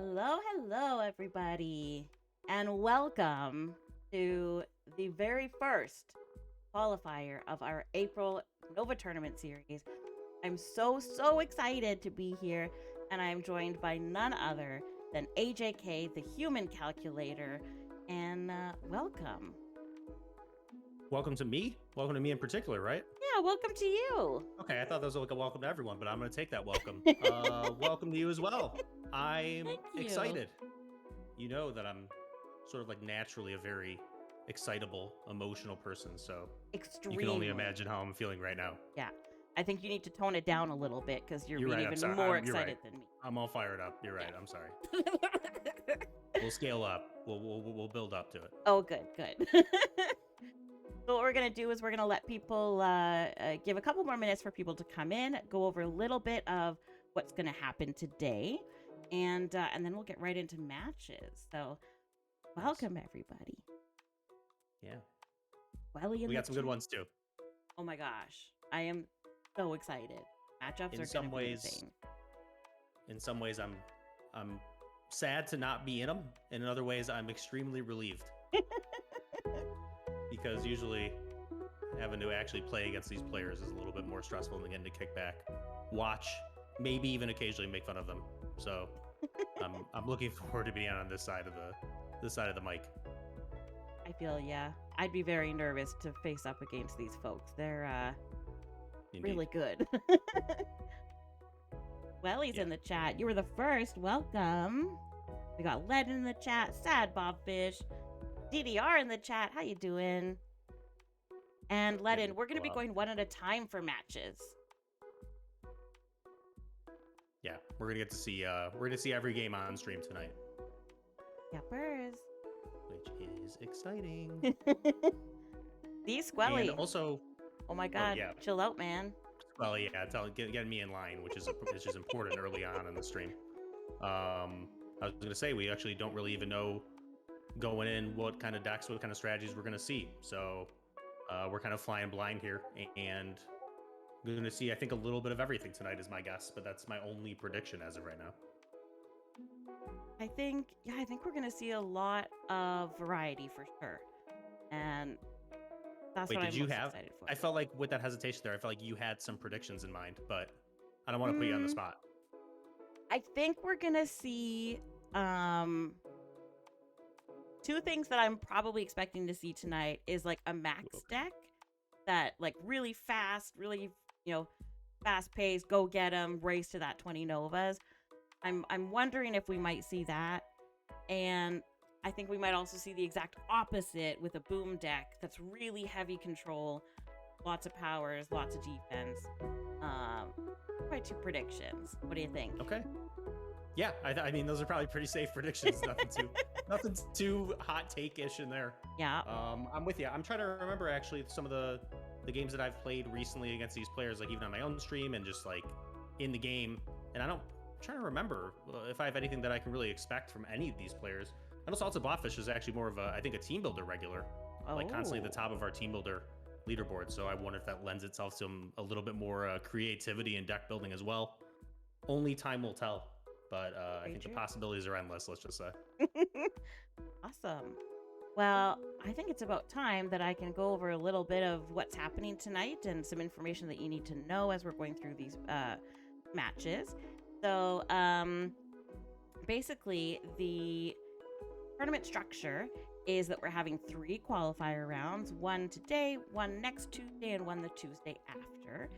Hello, everybody, and welcome to the very first qualifier of our April Nova Tournament series. I'm so excited to be here, and I'm joined by none other than AJK, the human calculator, and welcome. Welcome to me? Welcome to me in particular, right? Yeah, welcome to you. Okay, I thought that was like a welcome to everyone, but I'm going to take that welcome. Welcome to you as well. I'm Thank you. excited. You know that I'm sort of like naturally a very excitable, emotional person, so Extremely. you can only imagine how I'm feeling right now. Yeah, I think you need to tone it down a little bit because you're being right, I'm even sorry. more You're excited right. than me. I'm all fired up. You're right. Yeah. I'm sorry. We'll scale up. We'll build up to it. Oh, good. So what we're going to do is we're going to let people give a couple more minutes for people to come in, go over a little bit of what's going to happen today, and then we'll get right into matches. So welcome, everybody. Yeah. Welly, we got some good ones, too. Oh, my gosh. I am so excited. Matchups are going to be insane. In some ways, I'm sad to not be in them. And in other ways, I'm extremely relieved. Because usually having to actually play against these players is a little bit more stressful than getting to kick back, watch, maybe even occasionally make fun of them. So I'm looking forward to being on this side of the mic. I feel I'd be very nervous to face up against these folks. They're really good. Welly's in the chat. You were the first. Welcome. We got Led in the chat. Sad Bobfish. DDR in the chat. How you doing? And Ledin, we're going to be going one at a time for matches. Yeah, we're gonna get to see every game on stream tonight. Yuppers. Which is exciting. These Squelly. And also, oh my god, chill out, man. Well, yeah, get me in line, which is important early on in the stream. I was gonna say we actually don't really even know going in what kind of decks, what kind of strategies we're gonna see. So we're kind of flying blind here, and we're gonna see, I think, a little bit of everything tonight is my guess, but that's my only prediction as of right now. I think we're gonna see a lot of variety for sure, and that's what I'm most excited for. I felt like with that hesitation there, I felt like you had some predictions in mind, but I don't want to put you on the spot. I think we're gonna see two things that I'm probably expecting to see tonight is like a max deck that like really fast, really, fast paced, go get them, race to that 20 Novas. I'm wondering if we might see that. And I think we might also see the exact opposite with a boom deck that's really heavy control, lots of powers, lots of defense. Probably two predictions. What do you think? Okay. Yeah, I mean, those are probably pretty safe predictions. Nothing too hot take-ish in there. Yeah. I'm with you. I'm trying to remember actually some of the games that I've played recently against these players, like even on my own stream and just like in the game. And I'm trying to remember if I have anything that I can really expect from any of these players. I know Salted Botfish is actually more of I think a team builder regular, like constantly at the top of our team builder leaderboard. So I wonder if that lends itself to a little bit more creativity and deck building as well. Only time will tell. But I think the possibilities are endless, let's just say. Awesome. Well, I think it's about time that I can go over a little bit of what's happening tonight and some information that you need to know as we're going through these matches. So basically, the tournament structure is that we're having 3 qualifier rounds, one today, one next Tuesday, and one the Tuesday after.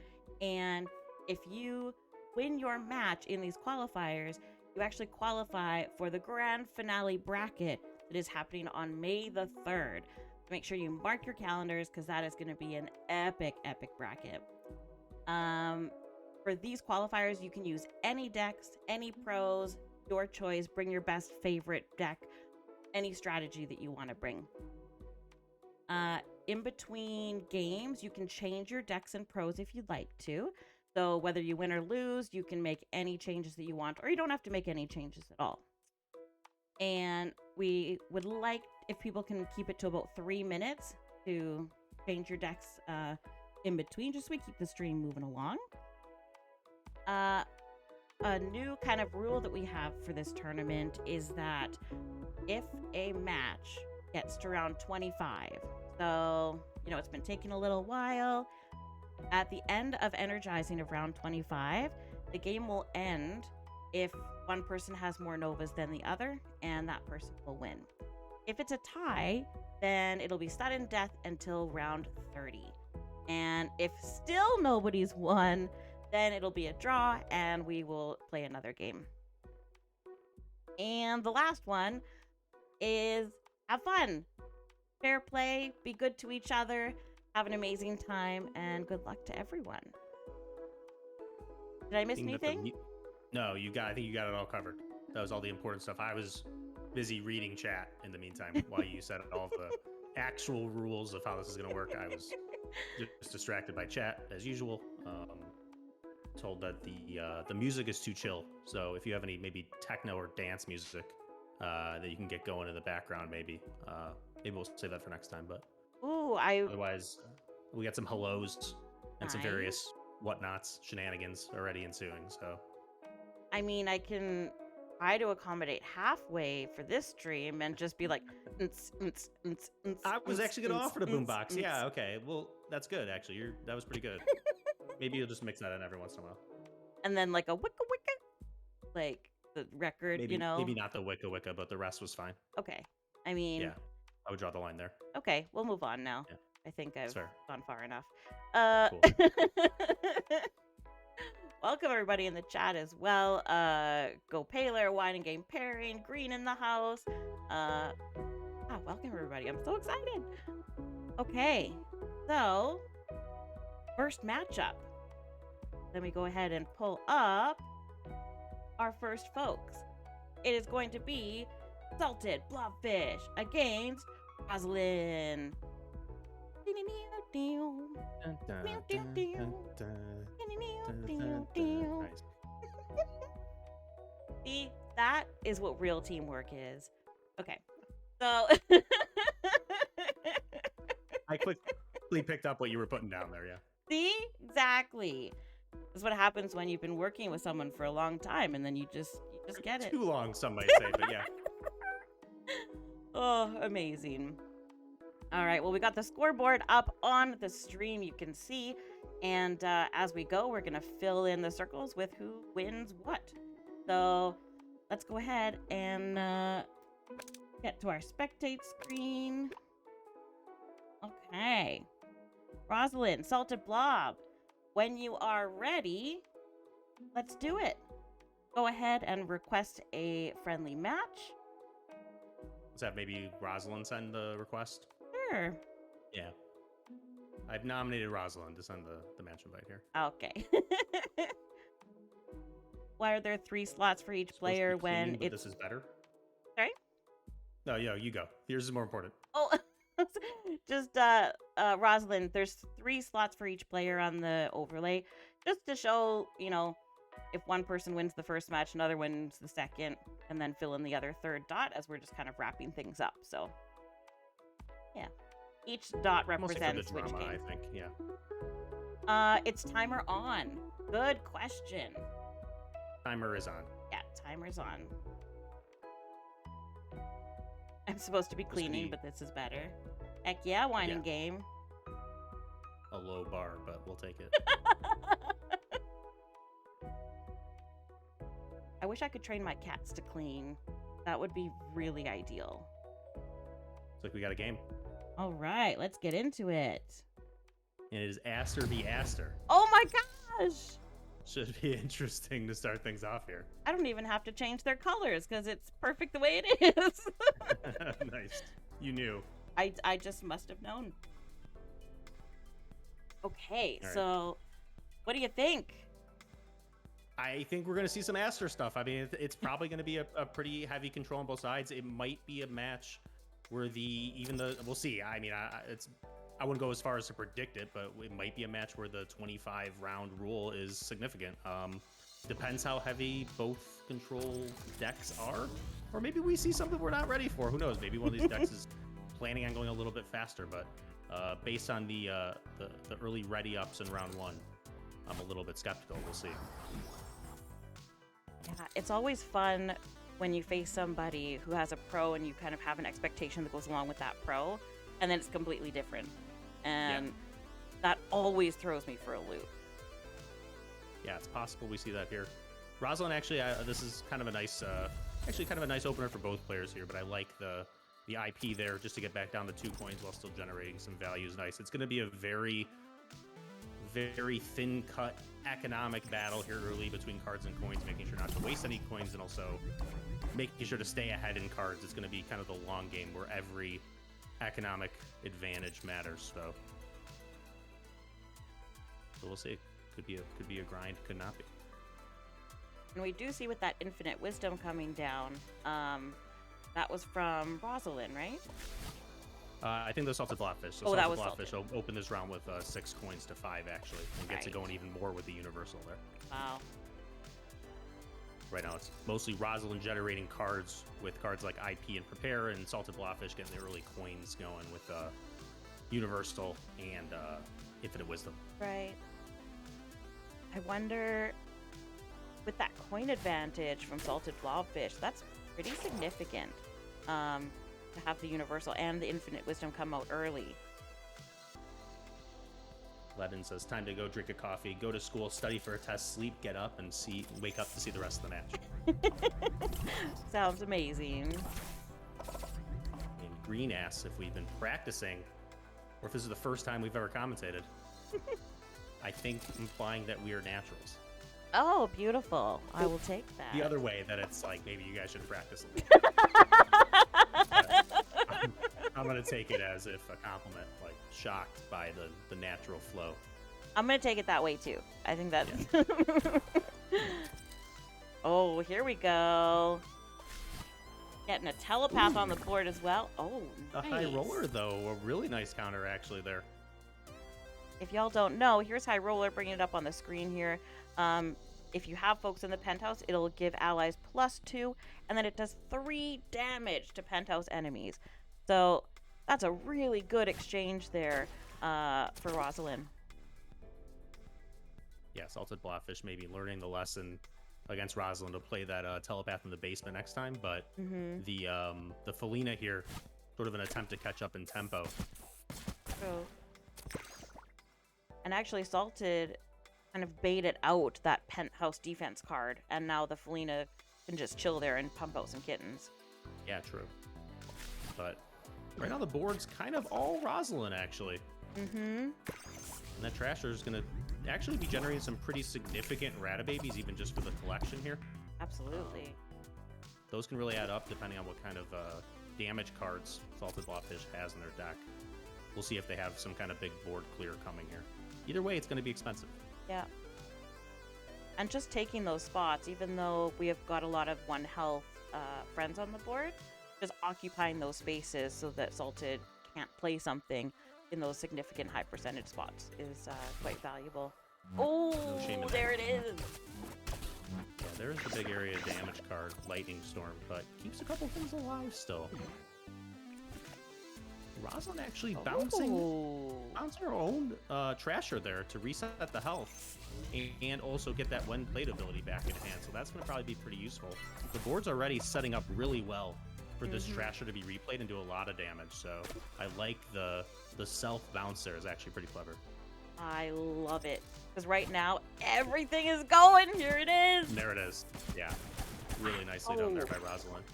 And if you win your match in these qualifiers, you actually qualify for the grand finale bracket that is happening on May the 3rd. Make sure you mark your calendars because that is going to be an epic bracket. For these qualifiers, you can use any decks, any pros, your choice. Bring your best favorite deck, any strategy that you want to bring. In between games, you can change your decks and pros if you'd like to. So whether you win or lose, you can make any changes that you want, or you don't have to make any changes at all. And we would like if people can keep it to about 3 minutes to change your decks in between, just so we keep the stream moving along. a new kind of rule that we have for this tournament is that if a match gets to round 25, so, it's been taking a little while, at the end of energizing of round 25, the game will end if one person has more novas than the other, and that person will win. If it's a tie, then it'll be sudden death until round 30. And if still nobody's won, then it'll be a draw and we will play another game. And the last one is have fun. Fair play, be good to each other, have an amazing time, and good luck to everyone. Did I miss anything? No, I think you got it all covered. That was all the important stuff. I was busy reading chat in the meantime while you said all the actual rules of how this is going to work. I was just distracted by chat as usual. Told that the music is too chill. So if you have any maybe techno or dance music that you can get going in the background, maybe we'll save that for next time. But otherwise, we got some hellos and some various whatnots, shenanigans already ensuing. So I mean, I can try to accommodate halfway for this stream and just be like, I was actually going to offer the boombox. Yeah, okay. Well, that's good, actually. That was pretty good. Maybe you'll just mix that in every once in a while. And then like a wicka wicka, like the record, Maybe not the wicka wicka, but the rest was fine. Okay. I mean... Yeah, I would draw the line there. Okay, we'll move on now. Yeah. I think I've gone far enough. Cool. Welcome everybody in the chat as well. Go Paler, Wine and Game Pairing, Green in the house. Welcome everybody. I'm so excited. Okay, so first matchup. Then we go ahead and pull up our first folks. It is going to be Salted Blobfish against Rosalind. See, that is what real teamwork is. Okay, so I quickly picked up what you were putting down there. Yeah. See, exactly. This is what happens when you've been working with someone for a long time, and then you just get it. Too long, some might say, but yeah. Oh, amazing. All right, well, we got the scoreboard up on the stream, you can see. And as we go, we're going to fill in the circles with who wins what. So let's go ahead and get to our spectate screen. Okay. Rosalind, Salted Blob, when you are ready, let's do it. Go ahead and request a friendly match. Let's have maybe Rosalind send the request. Sure. Yeah. I've nominated Rosalind to send the match invite here. Okay. Why are there 3 slots for each player when it's... This is better? Sorry? No, you go. Yours is more important. Oh, just Rosalind, there's 3 slots for each player on the overlay. Just to show, if one person wins the first match, another wins the second, and then fill in the other third dot as we're just kind of wrapping things up. So, yeah. Each dot represents which game. I think, yeah. It's timer on. Good question. Timer is on. Yeah, timer's on. I'm supposed to be cleaning, but this is better. Heck yeah, wine and game. A low bar, but we'll take it. I wish I could train my cats to clean. That would be really ideal. Looks like we got a game. All right, let's get into it. And it is Aster v. Aster. Oh my gosh! Should be interesting to start things off here. I don't even have to change their colors because it's perfect the way it is. Nice. You knew. I just must have known. Okay, right. So what do you think? I think we're going to see some Aster stuff. I mean, it's probably going to be a pretty heavy control on both sides. It might be a match where we'll see. I mean, I wouldn't go as far as to predict it, but it might be a match where the 25 round rule is significant. Depends how heavy both control decks are, or maybe we see something we're not ready for. Who knows? Maybe one of these decks is planning on going a little bit faster, but based on the early ready ups in round 1, I'm a little bit skeptical. We'll see. Yeah, it's always fun when you face somebody who has a pro and you kind of have an expectation that goes along with that pro, and then it's completely different. And that always throws me for a loop. Yeah, it's possible we see that here. Rosalind, actually, this is kind of a nice, actually kind of a nice opener for both players here, but I like the IP there just to get back down to 2 coins while still generating some value is nice. It's going to be a very, very thin cut economic battle here early between cards and coins, making sure not to waste any coins and also making sure to stay ahead in cards. It's going to be kind of the long game where every economic advantage matters. So we'll see. Could be a grind, could not be. And we do see with that infinite wisdom coming down, that was from Rosalind, right? I think the Salted Blobfish. So that was Salted Blobfish opened this round with 6 coins to 5, actually, and gets it going even more with the Universal there. Wow. Right now, it's mostly Rosalind generating cards with cards like IP and Prepare, and Salted Blobfish getting the early coins going with Universal and Infinite Wisdom. Right. I wonder, with that coin advantage from Salted Blobfish, that's pretty significant. To have the Universal and the Infinite Wisdom come out early. Ledin says, time to go drink a coffee, go to school, study for a test, sleep, get up, and wake up to see the rest of the match. Sounds amazing. And Green asks if we've been practicing, or if this is the first time we've ever commentated. I think implying that we are naturals. Oh, beautiful. I will take that. The other way, that it's like, maybe you guys should practice a little. I'm going to take it as if a compliment, like shocked by the natural flow. I'm going to take it that way too. I think that's... Yeah. Oh, here we go. Getting a telepath on the board as well. Oh, nice. A high roller, though. A really nice counter, actually, there. If y'all don't know, here's High Roller, bringing it up on the screen here. If you have folks in the penthouse, it'll give allies +2, and then it does 3 damage to penthouse enemies. So that's a really good exchange there for Rosalind. Yeah, Salted Blobfish maybe learning the lesson against Rosalind to play that telepath in the basement next time, but the Felina here, sort of an attempt to catch up in tempo. So, and actually Salted kind of baited out that penthouse defense card, and now the Felina can just chill there and pump out some kittens. Yeah, true. But right now the board's kind of all Rosalind, actually. And that Trasher is going to actually be generating some pretty significant Ratababies, even just for the collection here. Absolutely. Those can really add up depending on what kind of damage cards Salted Blobfish has in their deck. We'll see if they have some kind of big board clear coming here. Either way, it's going to be expensive. Yeah. And just taking those spots, even though we have got a lot of 1 health friends on the board, just occupying those spaces so that Salted can't play something in those significant high percentage spots is quite valuable. Oh, no there it is. Yeah, there's the big area damage card, Lightning Storm, but keeps a couple things alive still. Rosalind actually bouncing her own Trasher there to reset the health and also get that when played ability back in hand. So that's going to probably be pretty useful. The board's already setting up really well for this Trasher to be replayed and do a lot of damage. So I like the self bounce there is actually pretty clever. I love it. Because right now, everything is going. Here it is. And there it is. Yeah. Really nicely done there by Rosalind.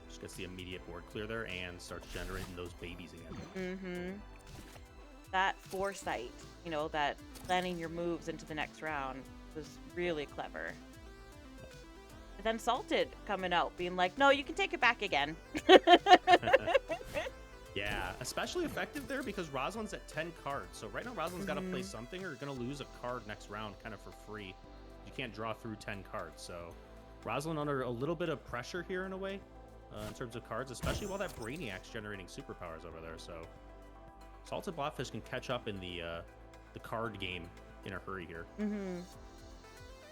Just gets the immediate board clear there and starts generating those babies again. That foresight, you know, that planning your moves into the next round was really clever. And then Salted coming out, being like, no, you can take it back again. Yeah, especially effective there because Rosalind's at 10 cards. So right now Rosalind's got to play something or going to lose a card next round kind of for free. You can't draw through 10 cards. So Rosalind under a little bit of pressure here in a way in terms of cards, especially while that Brainiac's generating superpowers over there. So Salted Blobfish can catch up in the card game in a hurry here.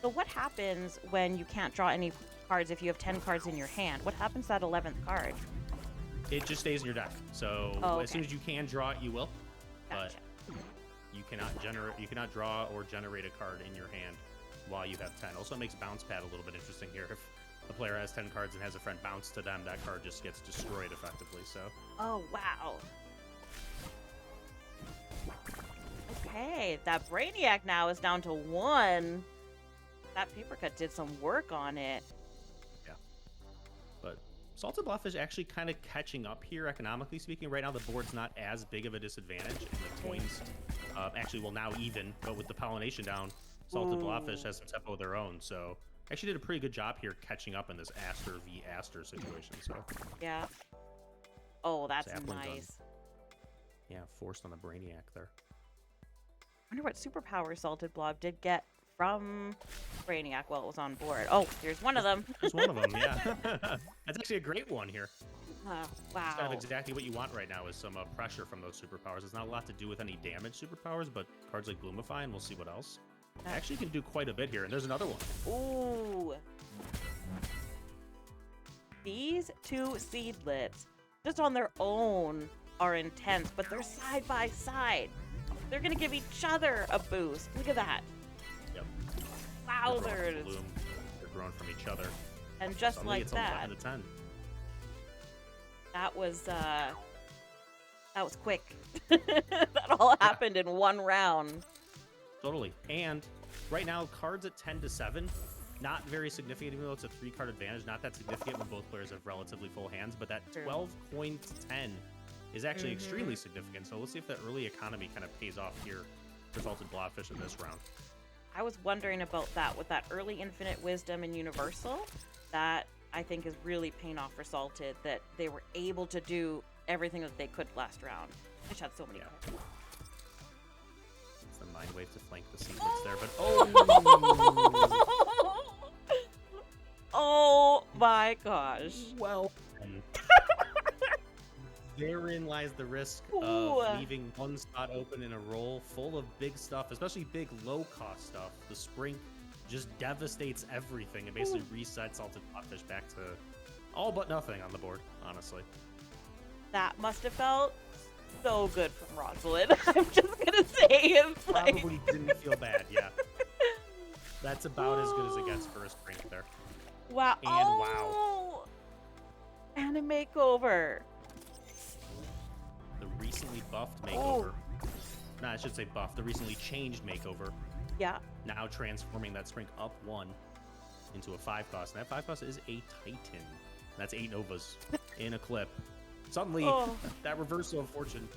So what happens when you can't draw any cards if you have 10 cards in your hand? What happens to that 11th card? It just stays in your deck. So as soon as you can draw it, you will. Gotcha. But you cannot draw or generate a card in your hand while you have 10. Also, it makes bounce pad a little bit interesting here. If a player has 10 cards and has a friend bounce to them, that card just gets destroyed effectively. So. Oh, wow. Okay, that Brainiac now is down to 1. That paper cut did some work on it. Yeah. But Salted Blobfish actually kind of catching up here, economically speaking. Right now, the board's not as big of a disadvantage, and the coins actually, well, now even, but with the pollination down, Salted Blobfish has some tempo of their own. So actually did a pretty good job here catching up in this Aster v. Aster situation. So yeah. Oh, that's so nice. Yeah, forced on the Brainiac there. I wonder what superpower Salted Blob did get from Brainiac while it was on board. Oh, here's one of them. There's one of them, yeah. That's actually a great one here. Wow. It's kind of exactly what you want right now is some pressure from those superpowers. It's not a lot to do with any damage superpowers, but cards like Bloomify, and we'll see what else. Actually can do quite a bit here, and there's another one. Ooh. These two seedlets, just on their own, are intense, but they're side by side. They're going to give each other a boost. Look at that. Yep. Wowzers. They're growing from each other. And just Suddenly like it's that. 11 to 10. That was quick. That all happened in one round. Totally. And right now, cards at 10 to 7, not very significant, even though it's a 3-card advantage. Not that significant when both players have relatively full hands, but that 12 coin to 10 is actually extremely significant. So let's see if that early economy kind of pays off here for Salted Blobfish in this round. I was wondering about that with that early Infinite Wisdom and Universal. That I think is really paying off for Salted, that they were able to do everything that they could last round. Fish had so many cards. It's the Mind Wave to flank the sequence there, but oh! Oh my gosh. Well, therein lies the risk of leaving one spot open in a roll full of big stuff, especially big low-cost stuff. The Sprink just devastates everything and basically resets Salted Blobfish back to all but nothing on the board, honestly. That must have felt so good from Rosalind. I'm just gonna say it's like... Probably didn't feel bad, yeah. That's about as good as it gets for a Sprink there. Wow. And wow. And a makeover. The recently buffed makeover. No, I should say buff. The recently changed makeover. Yeah. Now transforming that Sprink up 1 into a 5-cost. And that 5-cost is a Titan. That's 8 Novas in a clip. Suddenly, that reversal of fortune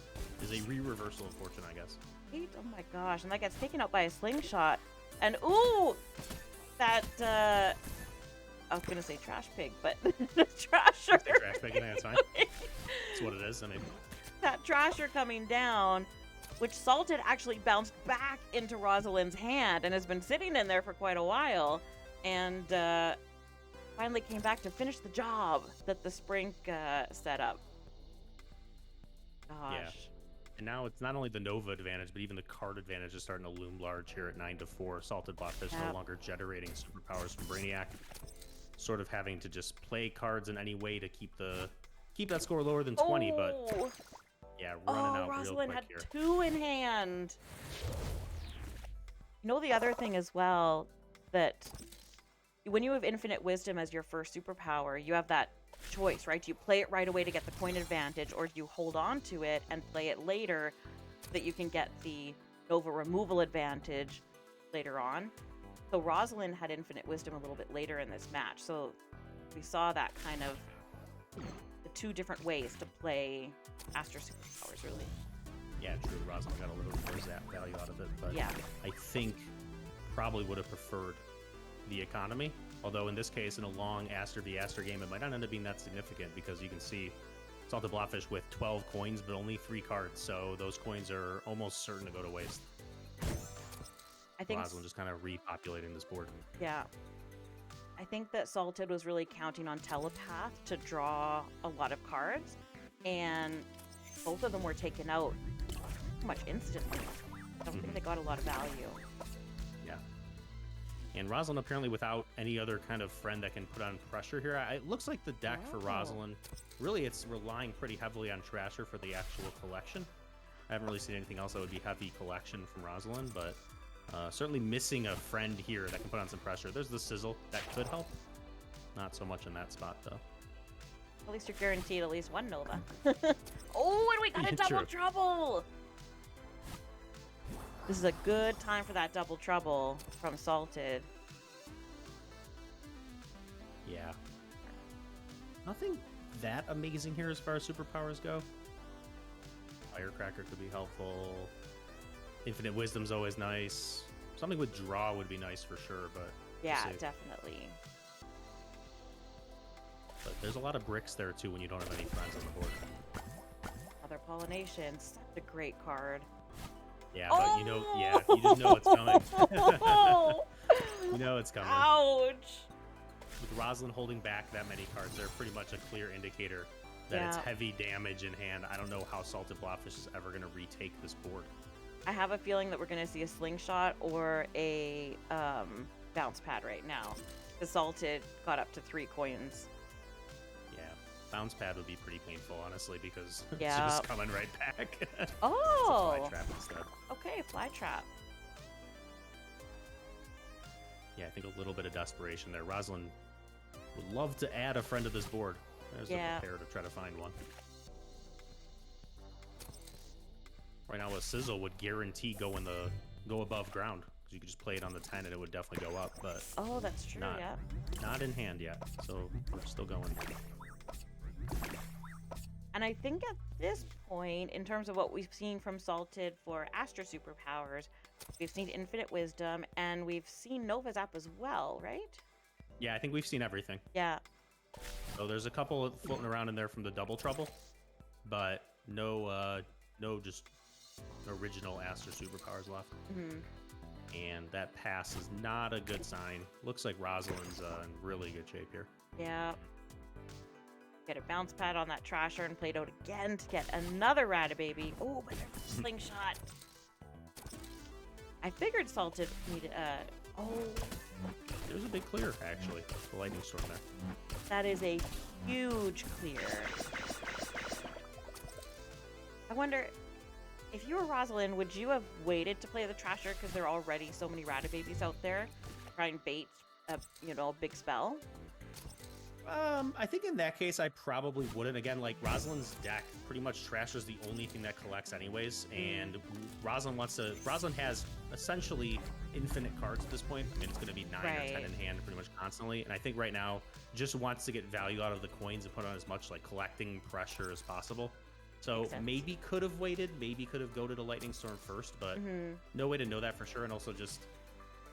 is a re-reversal of fortune, I guess. 8? Oh my gosh. And that gets taken out by a slingshot. And ooh! That, I was gonna say trash pig, but trasher. Trash pig, yeah, that's fine. That's what it is. I mean, that trasher coming down, which Salted actually bounced back into Rosalind's hand and has been sitting in there for quite a while, and finally came back to finish the job that the Sprink set up. Gosh. yeah. And now it's not only the Nova advantage, but even the card advantage is starting to loom large here at 9 to 4. Salted Blobfish no longer generating superpowers from Brainiac. Sort of having to just play cards in any way to keep that score lower than 20, but yeah, running out Rosalind real quick had here. 2 in hand. You know the other thing as well, that when you have Infinite Wisdom as your first superpower, you have that choice, right? Do you play it right away to get the coin advantage, or do you hold on to it and play it later so that you can get the Nova removal advantage later on? So Rosalind had Infinite Wisdom a little bit later in this match, so we saw that kind of the 2 different ways to play Aster superpowers, really. Yeah, true. Rosalind got a little more zap value out of it, but yeah. I think probably would have preferred the economy. Although in this case, in a long Aster v Aster game, it might not end up being that significant because you can see Salted Blobfish with 12 coins, but only 3 cards, so those coins are almost certain to go to waste. I think Rosalind just kind of repopulating this board. Yeah. I think that Salted was really counting on Telepath to draw a lot of cards, and both of them were taken out pretty much instantly. I don't think they got a lot of value. Yeah. And Rosalind apparently without any other kind of friend that can put on pressure here. It looks like the deck for Rosalind, really it's relying pretty heavily on Trasher for the actual collection. I haven't really seen anything else that would be heavy collection from Rosalind, but Certainly missing a friend here that can put on some pressure. There's the Sizzle. That could help. Not so much in that spot, though. At least you're guaranteed at least one Nova. Oh, and we got a double trouble! This is a good time for that double trouble from Salted. Yeah. Nothing that amazing here as far as superpowers go. Firecracker could be helpful. Infinite Wisdom's always nice. Something with draw would be nice for sure, but yeah, definitely. But there's a lot of bricks there too when you don't have any friends on the board. Other Pollination, such a great card. Yeah, but you just know it's coming. You know it's coming. Ouch! With Rosalind holding back that many cards, they're pretty much a clear indicator that it's heavy damage in hand. I don't know how Salted Blobfish is ever going to retake this board. I have a feeling that we're going to see a Slingshot or a Bounce Pad right now. The Salted got up to 3 coins. Yeah, Bounce Pad would be pretty painful, honestly, because it's just coming right back. Oh! It's a Fly Trap instead. Okay, Fly Trap. Yeah, I think a little bit of desperation there. Rosalind would love to add a friend to this board. There's a pair to try to find one. Right now, a Sizzle would guarantee go above ground, because you could just play it on the 10 and it would definitely go up. But oh, that's true. Not in hand yet, so we're still going. And I think at this point, in terms of what we've seen from Salted for Astro Superpowers, we've seen Infinite Wisdom and we've seen Nova Zap as well, right? Yeah, I think we've seen everything. Yeah. So there's a couple floating around in there from the Double Trouble, but no just original Astro Superpowers left. Mm-hmm. And that pass is not a good sign. Looks like Rosalind's in really good shape here. Yeah. Get a Bounce Pad on that Trasher and played out again to get another Ratababy. Oh, but there's a Slingshot. I figured Salted needed There's a big clear, actually. The Lightning Storm there. That is a huge clear. I wonder, if you were Rosalind, would you have waited to play the Trasher because there are already so many Ratababies out there? Try and bait a big spell? I think in that case, I probably wouldn't. Again, like, Rosalind's deck, pretty much Trasher's the only thing that collects anyways, and Rosalind has essentially infinite cards at this point. I mean, it's going to be 9 or 10 in hand pretty much constantly, and I think right now just wants to get value out of the coins and put on as much, like, collecting pressure as possible. So maybe could have waited, maybe could have go to the Lightning Storm first, but no way to know that for sure. And also just,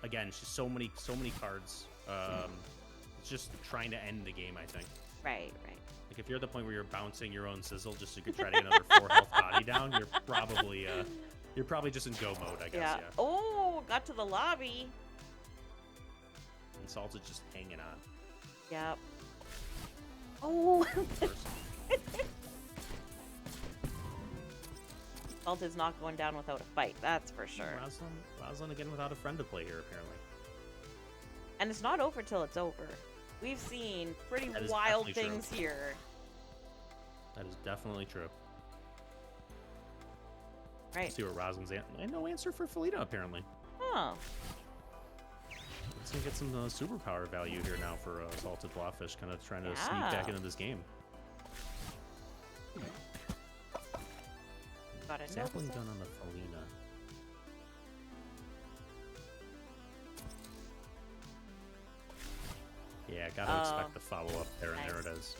again, just so many cards. It's just trying to end the game, I think. Right. Like, if you're at the point where you're bouncing your own Sizzle just so you can try to get another 4 health body down, you're probably just in go mode, I guess. Yeah. Oh, got to the lobby. And Salted just hanging on. Yep. Oh. Salted's not going down without a fight, that's for sure. Rosalind again without a friend to play here, apparently. And it's not over till it's over. We've seen pretty wild things here. That is definitely true. Right. Let's see what Rosalind's and no answer for Felina, apparently. Oh. Let's get some superpower value here now for Salted Blobfish, kind of trying to sneak back into this game. Got a Sapling gun on the Felina. Yeah, gotta expect the follow-up there, and there it is.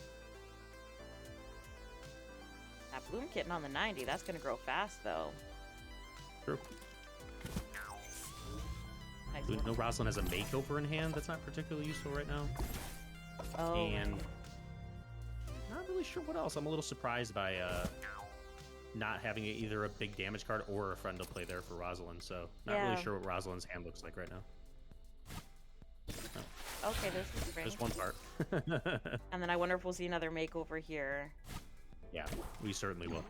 That Bloom Kitten on the 90, that's gonna grow fast, though. True. Nice. No, Rosalind has a makeover in hand that's not particularly useful right now. Oh. And not really sure what else. I'm a little surprised by not having either a big damage card or a friend to play there for Rosalind, so not really sure what Rosalind's hand looks like right now. Oh. Okay, there's the spring. Just one part. And then I wonder if we'll see another makeover here. Yeah, we certainly will.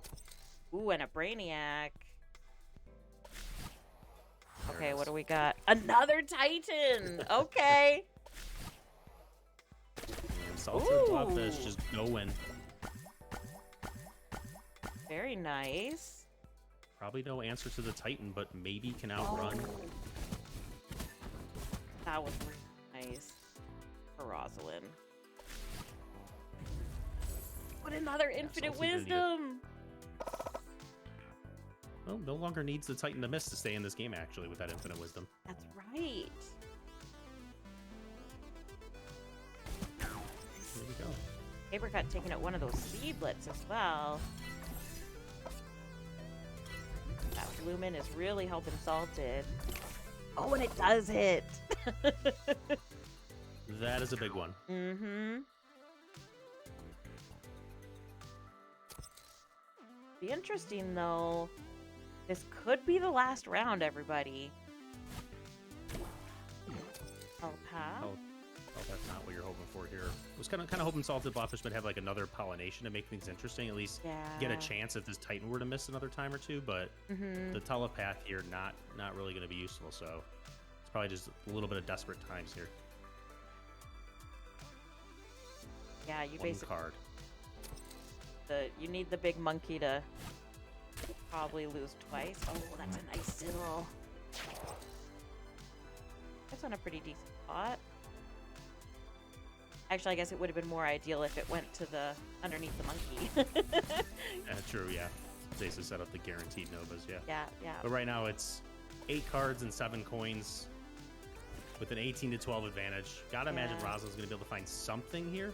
Ooh, and a Brainiac. Okay, what do we got? Another Titan! Okay. And Salted Blobfish just going. Very nice. Probably no answer to the Titan, but maybe can outrun That was really nice for Rosalind. What another infinite wisdom! Well, no longer needs the Titan to miss to stay in this game, actually, with that infinite wisdom. That's right. There we go. Papercut taking out one of those seedlets as well. That Lumen is really helping Salted. Oh, and it does hit! That is a big one. Mm-hmm. Be interesting, though. This could be the last round, everybody. I'll pass. Oh, that's not what you're hoping for here. I was kind of hoping Salted Blobfish would have like another pollination to make things interesting, at least get a chance if this Titan were to miss another time or two. But the telepath here, not really going to be useful. So it's probably just a little bit of desperate times here. Yeah, you One basically card. You need the big monkey to probably lose twice. Oh, that's a nice sizzle. That's on a pretty decent spot. Actually, I guess it would have been more ideal if it went to the underneath the monkey. True, yeah. Zace set up the guaranteed Novas, yeah. Yeah. But right now it's 8 cards and 7 coins with an 18 to 12 advantage. Gotta imagine Rosalind's gonna be able to find something here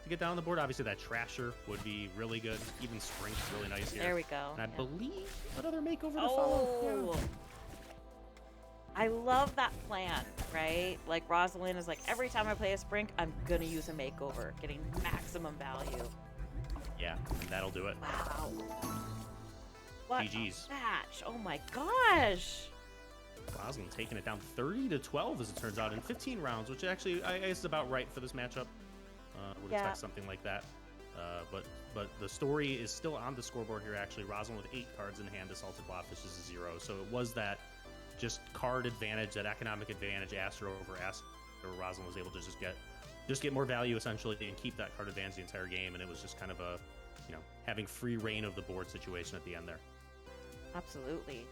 to get down the board. Obviously, that Trasher would be really good. Even Sprink's really nice here. There we go. And I believe another makeover to follow. Yeah. I love that plan, right? Like, Rosalind is like, every time I play a Sprink, I'm gonna use a makeover, getting maximum value. Yeah, and that'll do it. Wow. What GG's. a match. Oh my gosh. Rosalind taking it down 30 to 12 as it turns out in 15 rounds, which actually I guess is about right for this matchup. Would expect something like that. But the story is still on the scoreboard here, actually. Rosalind with 8 cards in hand, Assaulted Blobfish is a 0. So it was that just card advantage, that economic advantage, Astro over Astro. Rosalind was able to just get more value, essentially, and keep that card advantage the entire game. And it was just kind of a, having free reign of the board situation at the end there. Absolutely.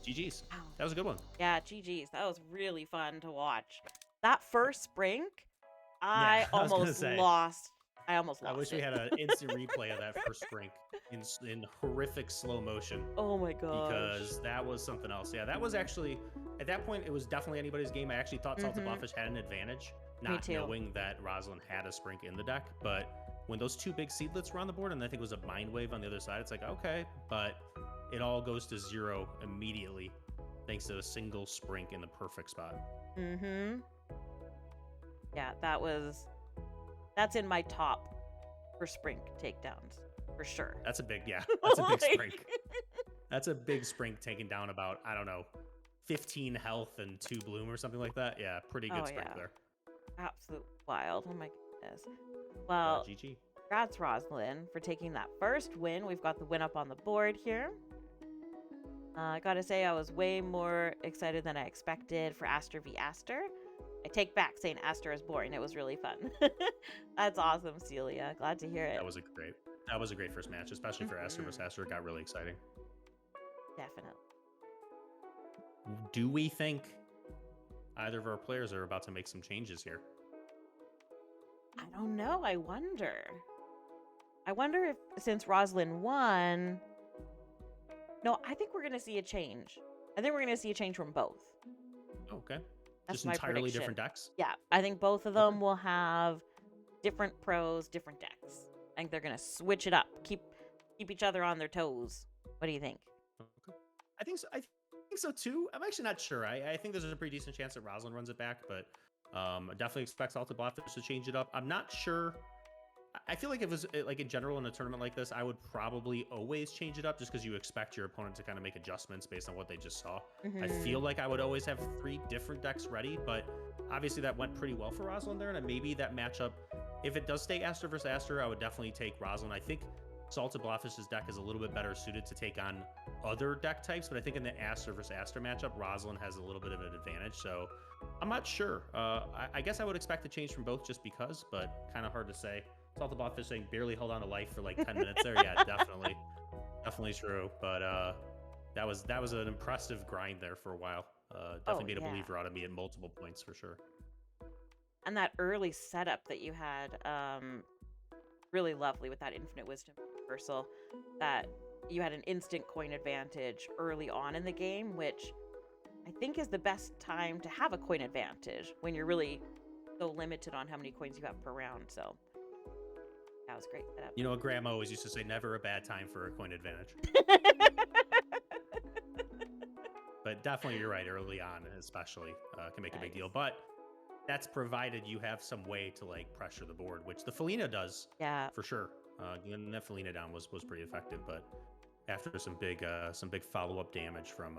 GG's. Wow. That was a good one. Yeah, GG's. That was really fun to watch. That first Sprink, I almost lost. I wish we had an instant replay of that first Sprink in horrific slow motion. Oh my god! Because that was something else. Yeah, that was actually, at that point, it was definitely anybody's game. I actually thought Salted Blobfish had an advantage, not knowing that Rosalind had a Sprink in the deck. But when those 2 big seedlets were on the board, and I think it was a Mind Wave on the other side, it's like, okay, but it all goes to 0 immediately thanks to a single Sprink in the perfect spot. Yeah, that's in my top for Sprink takedowns, for sure. That's a big Sprink. That's a big Sprink taking down about, I don't know, 15 health and 2 bloom or something like that. Yeah, pretty good Sprink there. Absolute wild. Oh my goodness. Well, GG. Congrats, Rosalind, for taking that first win. We've got the win up on the board here. I gotta say, I was way more excited than I expected for Aster v. Aster. I take back saying Aster is boring. It was really fun. That's awesome, Celia. Glad to hear it. That was a great first match, especially for Aster vs. Aster. It got really exciting. Definitely. Do we think either of our players are about to make some changes here? I don't know. I wonder if, since Rosalind won... No, I think we're going to see a change. I think we're going to see a change from both. Okay. That's just my entirely prediction. Different decks? Yeah, I think both of them will have different pros, different decks. I think they're going to switch it up, keep each other on their toes. What do you think? Okay. I think so too. I'm actually not sure. I think there's a pretty decent chance that Rosalind runs it back, but I definitely expect Salted Blobfish to change it up. I'm not sure. I feel like if it was like in general in a tournament like this, I would probably always change it up just because you expect your opponent to kind of make adjustments based on what they just saw. I feel like I would always have 3 different decks ready, but obviously that went pretty well for Rosalind there, and maybe that matchup, if it does stay Aster versus Aster, I would definitely take Rosalind. I think Salted Blobfish's deck is a little bit better suited to take on other deck types, but I think in the Aster versus Aster matchup, Rosalind has a little bit of an advantage, so I'm not sure. I guess I would expect a change from both just because, but kind of hard to say. Salted Blobfish saying barely held on to life for like 10 minutes there. Yeah, definitely true. But that was an impressive grind there for a while. Definitely Oh, made a yeah. believer out of me at multiple points for sure. And that early setup that you had, really lovely with that infinite wisdom reversal, that you had an instant coin advantage early on in the game, which I think is the best time to have a coin advantage when you're really so limited on how many coins you have per round. So that was great setup. You know what Grandma always used to say, never a bad time for a coin advantage. But definitely you're right, early on especially can make a big Nice. deal. But that's provided you have some way to like pressure the board, which the Felina does Yeah. for sure. Getting that Felina down was pretty effective, but after some big follow-up damage from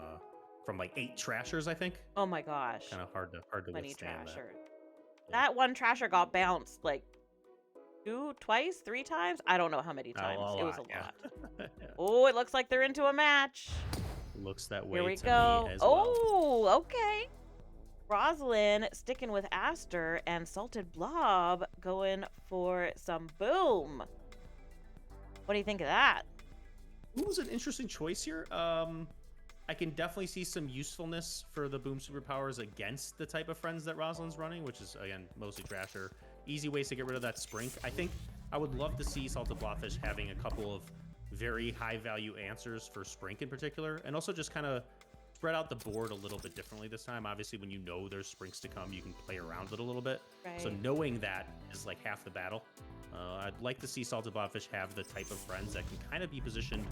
like 8 trashers, I think. Oh my gosh. Kind of hard to Plenty withstand that. trasher. Yeah. That one trasher got bounced like twice, 3 times. I don't know how many times. It was a yeah. lot. Yeah. Oh, it looks like they're into a match. Looks that way Here we to go. me as well. Oh, okay. Rosalind sticking with Aster and Salted Blob going for some boom. What do you think of that? It was an interesting choice here. I can definitely see some usefulness for the boom superpowers against the type of friends that Rosalind's running, which is, again, mostly trasher. Easy ways to get rid of that sprink. I think I would love to see Salted Blobfish having a couple of very high value answers for sprink in particular, and also just kind of spread out the board a little bit differently this time. Obviously, when you know there's sprinks to come, you can play around it a little bit. Right. So knowing that is like half the battle. I'd like to see Salted Blobfish have the type of friends that can kind of be positioned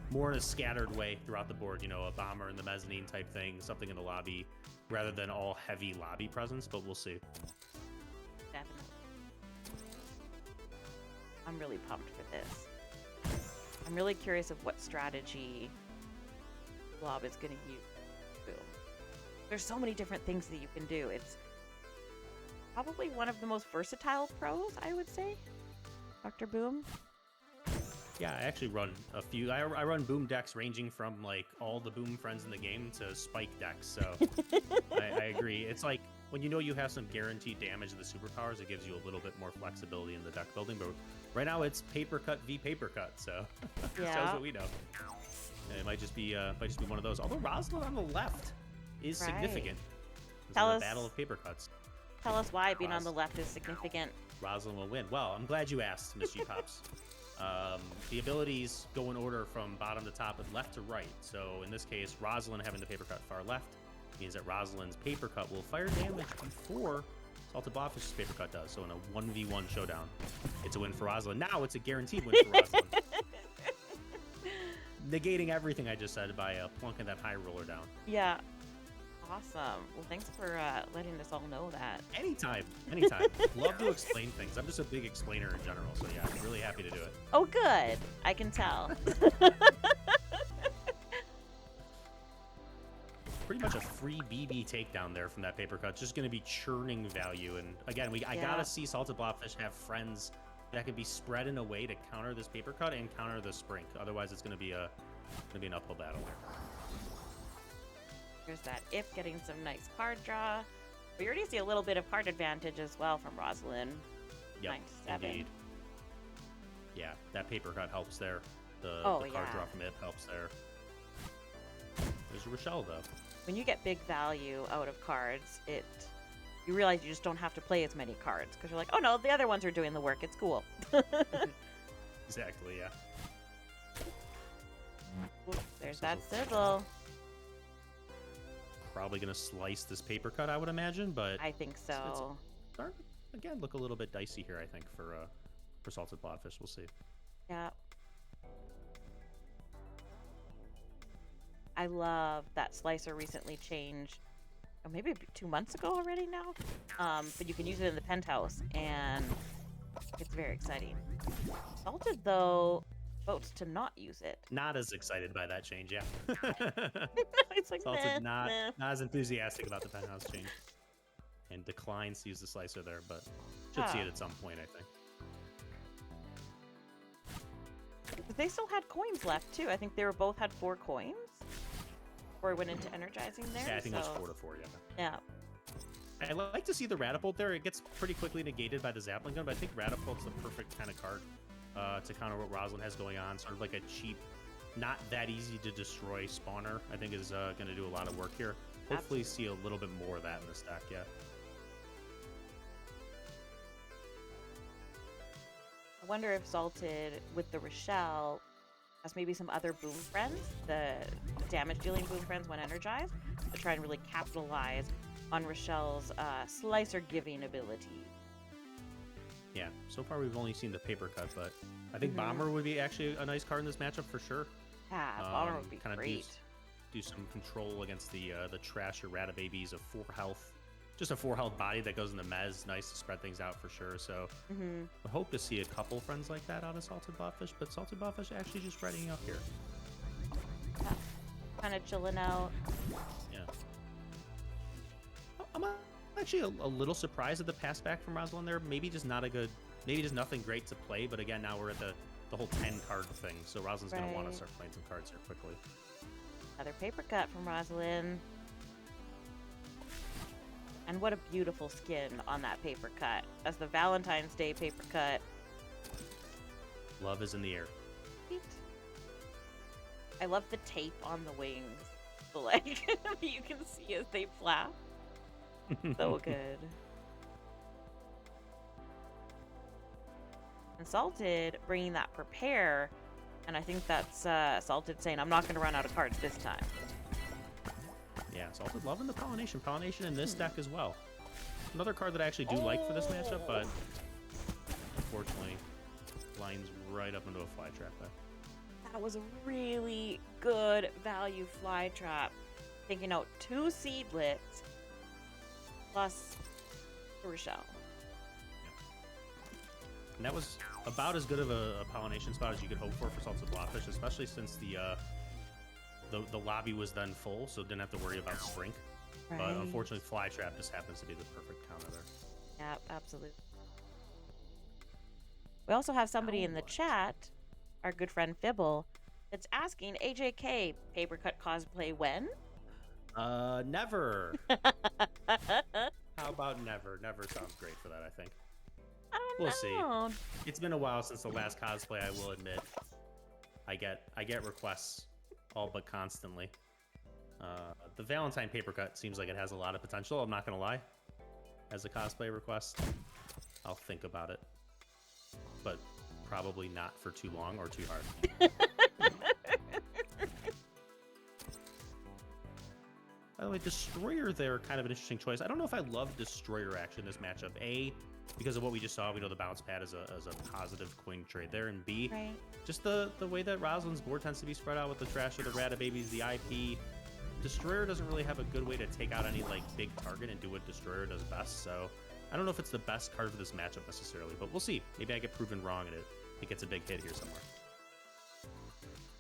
more in a scattered way throughout the board. You know, a bomber in the mezzanine type thing, something in the lobby, rather than all heavy lobby presence, but we'll see. Definitely. I'm really pumped for this. I'm really curious of what strategy Blob is going to use. Boom. There's so many different things that you can do. It's probably one of the most versatile pros, I would say. Dr. Boom. Yeah, I actually run a few. I run boom decks ranging from like all the boom friends in the game to spike decks. So I agree. It's like when you know you have some guaranteed damage to the superpowers, it gives you a little bit more flexibility in the deck building. But right now it's paper cut v paper cut. So Yeah. that's what we know. And it might just be one of those. Although Rosalind on the left is Right. significant. This Tell is us- a battle of paper cuts. Tell us why being on the left is significant. Rosalind will win. Well, I'm glad you asked, MissGPops. The abilities go in order from bottom to top and left to right. So in this case, Rosalind having the paper cut far left means that Rosalind's paper cut will fire damage before Salted Blobfish's paper cut does. So in a 1v1 showdown, it's a win for Rosalind. Now it's a guaranteed win for Rosalind. Negating everything I just said by plunking that high roller down. Yeah. Awesome. Well, thanks for letting us all know that. Anytime. Love to explain things. I'm just a big explainer in general. So yeah, I'm really happy to do it. Oh, good. I can tell. Pretty much a free BB takedown there from that paper cut. Just going to be churning value. And again, I Yeah. gotta see Salted Blobfish have friends that can be spread in a way to counter this paper cut and counter the sprink. Otherwise, it's going to be an uphill battle. Here's that if getting some nice card draw. We already see a little bit of card advantage as well from Rosalind. Yep, 9 to 7. indeed. Yeah, that paper cut helps there. The card yeah. draw from it helps there. There's Rochelle though. When you get big value out of cards, you realize you just don't have to play as many cards because you're like, oh no, the other ones are doing the work. It's cool. Exactly, yeah. Ooh, there's that sizzle. Probably gonna slice this paper cut, I would imagine, but I think so. starting to, again, look a little bit dicey here, I think, for Salted Blobfish. We'll see. Yeah. I love that Slicer recently changed, or maybe 2 months ago already now. But you can use it in the penthouse, and it's very exciting. Salted, though, votes to not use it. Not as excited by that change, yeah. It's like, Salted nah. not as enthusiastic about the penthouse change. And declines to use the slicer there, but should see it at some point, I think. But they still had coins left, too. I think they both had 4 coins. Before we went into energizing there. Yeah, I think so, it was 4 to 4, yeah. Yeah. I like to see the Ratapult there. It gets pretty quickly negated by the Zapping Gun, but I think Ratapult's the perfect kind of card to counter what Rosalind has going on. Sort of like a cheap not that easy to destroy spawner, I think is going to do a lot of work here. Hopefully see a little bit more of that in this deck, yeah. I wonder if Salted with the Rochelle has maybe some other boom friends, the damage dealing boom friends when energized, to try and really capitalize on Rochelle's slicer giving ability. Yeah, so far we've only seen the paper cut, but I think Bomber would be actually a nice card in this matchup for sure. Yeah, Bomber would be kind great. Of do some control against the Trasher Rata Babies of 4 health. Just a 4 health body that goes in the mez. Nice to spread things out for sure. So I hope to see a couple friends like that out of Salted Botfish, but Salted Botfish actually just readying up here. Yeah. Kind of chilling out. Yeah. I'm actually a little surprised at the pass back from Rosalind there. Maybe just not a good, maybe just nothing great to play. But again, now we're at the whole 10 card thing. So Rosalind's going to want to start playing some cards here quickly. Another paper cut from Rosalind. And what a beautiful skin on that paper cut. That's the Valentine's Day paper cut. Love is in the air. Sweet. I love the tape on the wings. The leg you can see as they flap. So good. And Salted bringing that prepare. And I think that's Salted saying, I'm not going to run out of cards this time. Yeah, Salted loving the Pollination. Pollination in this deck as well. Another card that I actually do like for this matchup, but unfortunately lines right up into a fly trap there. That was a really good value fly trap. Taking out 2 seedlets plus the Rochelle. And that was about as good of a pollination spot as you could hope for Salted Blobfish, especially since the lobby was then full, so didn't have to worry about Sprink. Right. But unfortunately, Fly Trap just happens to be the perfect counter there. Yeah, absolutely. We also have somebody in the chat, our good friend Fibble, that's asking AJK paper cut cosplay when? Never. How about never? Never sounds great for that, I think. We'll see. It's been a while since the last cosplay, I will admit. I get requests all but constantly. The Valentine paper cut seems like it has a lot of potential, I'm not gonna lie. As a cosplay request, I'll think about it. But probably not for too long or too hard. By the way, Destroyer there, kind of an interesting choice. I don't know if I love Destroyer actually in this matchup. A, because of what we just saw, we know the bounce pad is a positive coin trade there. And B, just the way that Rosalind's board tends to be spread out with the Trasher, the Rata Babies, the IP. Destroyer doesn't really have a good way to take out any like big target and do what Destroyer does best. So I don't know if it's the best card for this matchup necessarily, but we'll see. Maybe I get proven wrong and it gets a big hit here somewhere.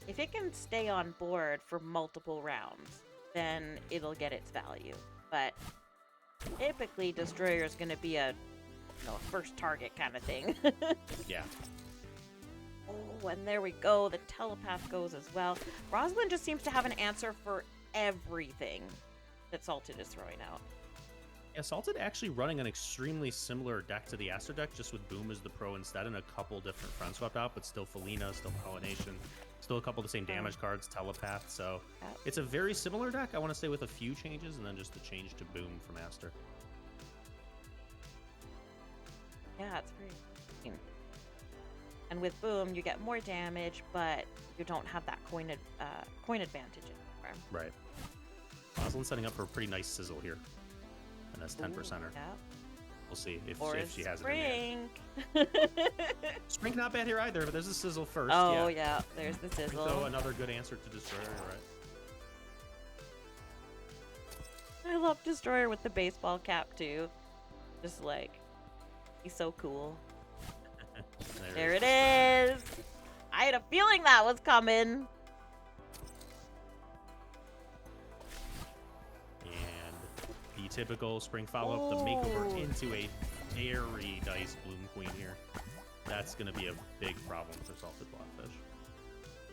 If it can stay on board for multiple rounds, then it'll get its value. But typically, Destroyer is going to be a first target kind of thing. Yeah. Oh, and there we go. The Telepath goes as well. Rosalind just seems to have an answer for everything that Salted is throwing out. Yeah, Salted actually running an extremely similar deck to the Aster deck, just with Boom as the pro instead, and a couple different friends swapped out, but still Felina, still Pollination, still a couple of the same damage cards, Telepath, so it's a very similar deck, I want to say, with a few changes, and then just the change to Boom from Aster. Yeah, it's pretty interesting. And with Boom, you get more damage, but you don't have that coin advantage anymore. Right. Rosalind setting up for a pretty nice sizzle here. And that's 10%er. Yeah. We'll see if she has it in there. Sprink not bad here either, but there's a sizzle first. Oh, yeah. There's the sizzle. So another good answer to Destroyer, right? I love Destroyer with the baseball cap, too. Just like, he's so cool. There it is. I had a feeling that was coming. The typical Spring follow-up, the makeover into a very nice Bloom Queen here. That's going to be a big problem for Salted Blobfish.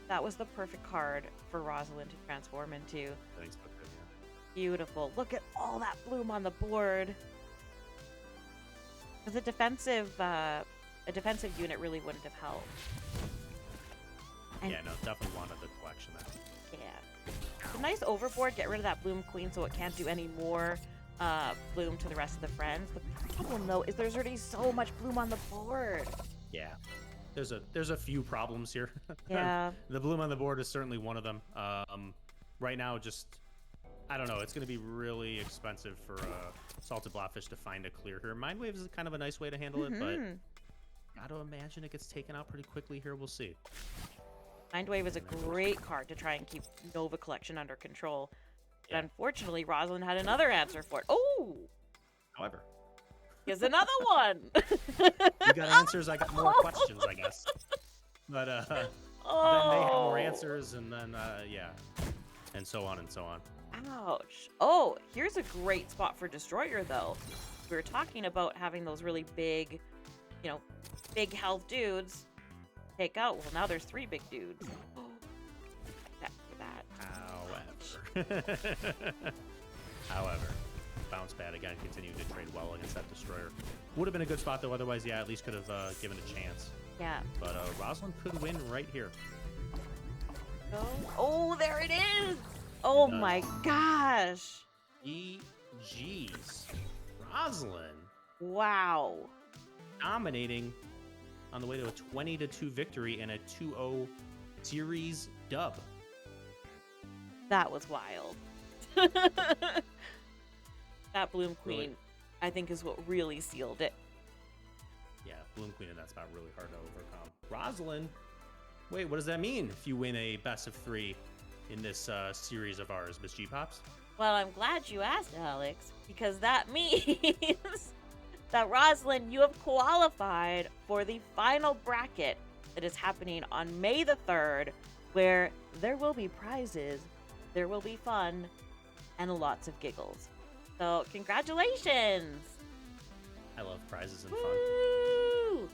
That was the perfect card for Rosalind to transform into. I think so too, yeah. Beautiful. Look at all that bloom on the board. Because a defensive unit really wouldn't have helped. And Yeah, no, definitely wanted the collection there. yeah, it's a nice overboard. Get rid of that bloom queen so it can't do any more bloom to the rest of the friends. The problem though is there's already so much bloom on the board. Yeah, there's a few problems here. Yeah. The bloom on the board is certainly one of them. Right now, just I don't know. It's going to be really expensive for Salted Blobfish to find a clear here. Mind Wave is kind of a nice way to handle it, but gotta imagine it gets taken out pretty quickly here. We'll see. Mind Wave is a great card to try and keep Nova Collection under control. Yeah. But unfortunately, Rosalind had another answer for it. Oh! However, Here's another one! you got answers, I got more questions, I guess. But then they have more answers, and then, yeah. And so on and so on. Ouch. Oh, here's a great spot for Destroyer, though. We were talking about having those really big, big health dudes take out. Well, now there's 3 big dudes. However, Bounce Pad again continuing to trade well against that Destroyer. Would have been a good spot though, otherwise, yeah, at least could have given a chance. Yeah. But Rosalind could win right here. Oh, there it is! Oh my gosh! GG's. Rosalind. Wow. Dominating on the way to a 20-2 victory and a 2-0 series dub. That was wild. That Bloom Queen, Really? I think, is what really sealed it. Yeah, Bloom Queen in that spot really hard to overcome. Rosalind, wait, what does that mean if you win a best of 3 in this series of ours, MissGPops? Well, I'm glad you asked, Alex, because that means that Rosalind, you have qualified for the final bracket that is happening on May the 3rd, where there will be prizes, there will be fun, and lots of giggles. So, congratulations! I love prizes and fun. Woo!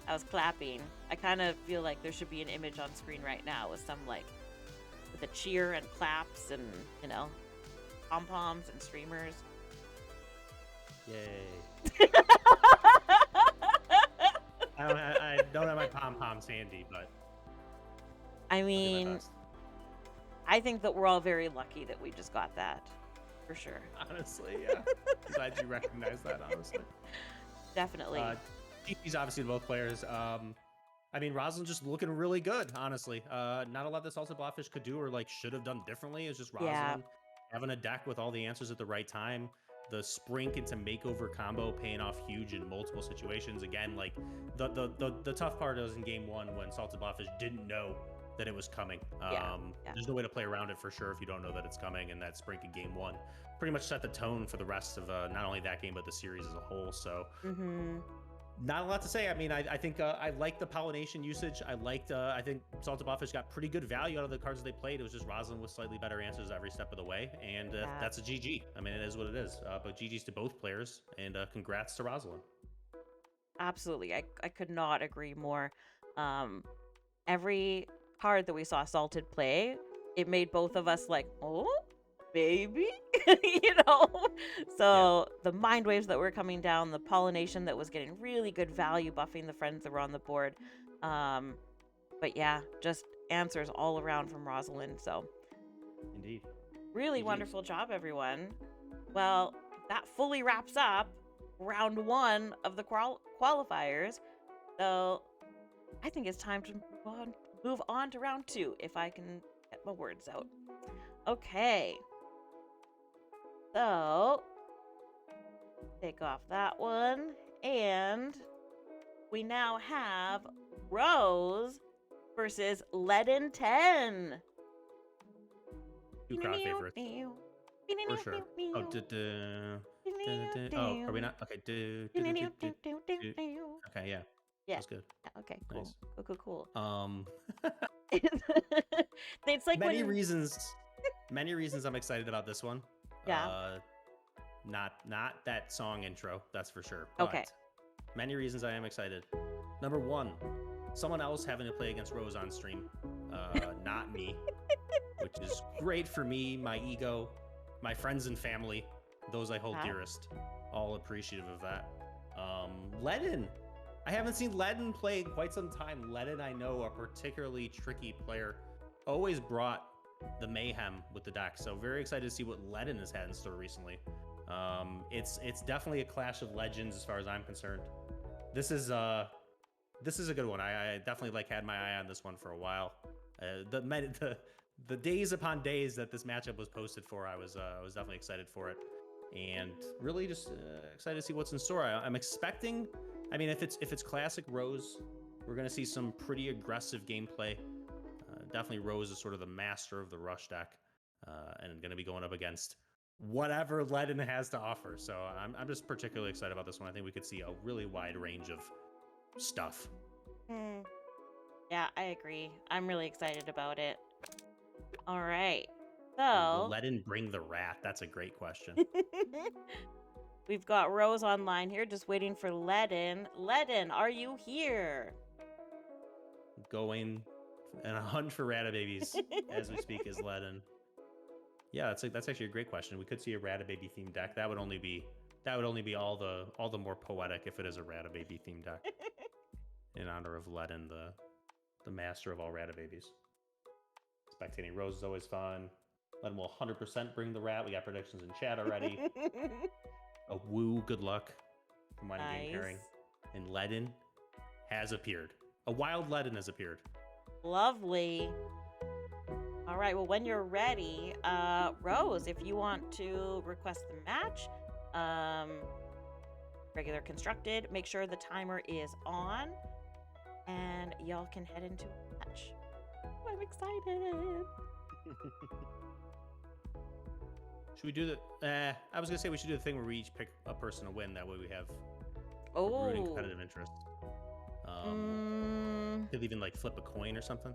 I was clapping. I kind of feel like there should be an image on screen right now with some, with a cheer and claps and, pom-poms and streamers. Yay. I don't have my pom-poms handy, but I I'll do my mean, best. I think that we're all very lucky that we just got that, for sure. Honestly, yeah. I'm glad you recognize that, honestly. Definitely. GG's obviously to both players. I mean, Rosalind just looking really good, honestly. Not a lot that Salted Blobfish could do or should have done differently. It's just Rosalind having a deck with all the answers at the right time. The Sprink into Makeover combo paying off huge in multiple situations. Again, the tough part was in game 1 when Salted Blobfish didn't know that it was coming. There's no way to play around it for sure if you don't know that it's coming, and that Sprink in game 1 pretty much set the tone for the rest of not only that game but the series as a whole. So not a lot to say. I mean, I think I like the pollination usage. I think Salted Blobfish got pretty good value out of the cards they played. It was just Rosalind with slightly better answers every step of the way, and that's a GG. I mean, it is what it is. But GG's to both players, and congrats to Rosalind. Absolutely. I could not agree more. Every card that we saw Salted play, it made both of us oh, baby, So the mind waves that were coming down, the pollination that was getting really good value, buffing the friends that were on the board. But yeah, just answers all around from Rosalind. So Indeed. really wonderful job, everyone. Well, that fully wraps up round 1 of the qualifiers. So I think it's time to move on to round 2, if I can get my words out. Okay. So, take off that one, and we now have Rose versus Leaden 10. 2 crowd favorites. For sure. Oh, oh, are we not? Okay. Okay, yeah. Yeah. That's good. Okay, cool. Nice. Cool. It's It's many reasons I'm excited about this one. Yeah. Not that song intro, that's for sure. Okay. But many reasons I am excited. Number 1, someone else having to play against Rose on stream. Not me. Which is great for me, my ego, my friends and family, those I hold dearest. All appreciative of that. Leaden. I haven't seen Ledin play in quite some time. Ledin, I know, a particularly tricky player. Always brought the mayhem with the deck. So very excited to see what Ledin has had in store recently. It's definitely a clash of legends as far as I'm concerned. This is a good one. I definitely had my eye on this one for a while. The days upon days that this matchup was posted for, I was definitely excited for it, and really just excited to see what's in store. I'm expecting. I mean, if it's classic Rose, we're gonna see some pretty aggressive gameplay. Definitely Rose is sort of the master of the rush deck, and gonna be going up against whatever Ledin has to offer. So I'm just particularly excited about this one. I think we could see a really wide range of stuff. Yeah, I agree. I'm really excited about it. All right. Will So Ledin bring the rat? That's a great question. we've got Rose online here, just waiting for Ledin. Ledin, are you here? Going on a hunt for Ratababies as we speak is Ledin. Yeah, that's actually a great question. We could see a Ratababy themed deck. That would only be all the more poetic if it is a Ratababy themed deck. In honor of Ledin, the master of all Ratababies. Spectating Rose is always fun. Ledin will 100% bring the rat. We got predictions in chat already. A woo, good luck from Wine and Game Pairing. And Ledin has appeared. A wild Ledin has appeared. Lovely. All right, well, when you're ready, Rose, if you want to request the match, regular constructed, make sure the timer is on, and y'all can head into a match. Oh, I'm excited. Should we do the... I was going to say we should do the thing where we each pick a person to win. That way we have rooting competitive interest. Could even flip a coin or something.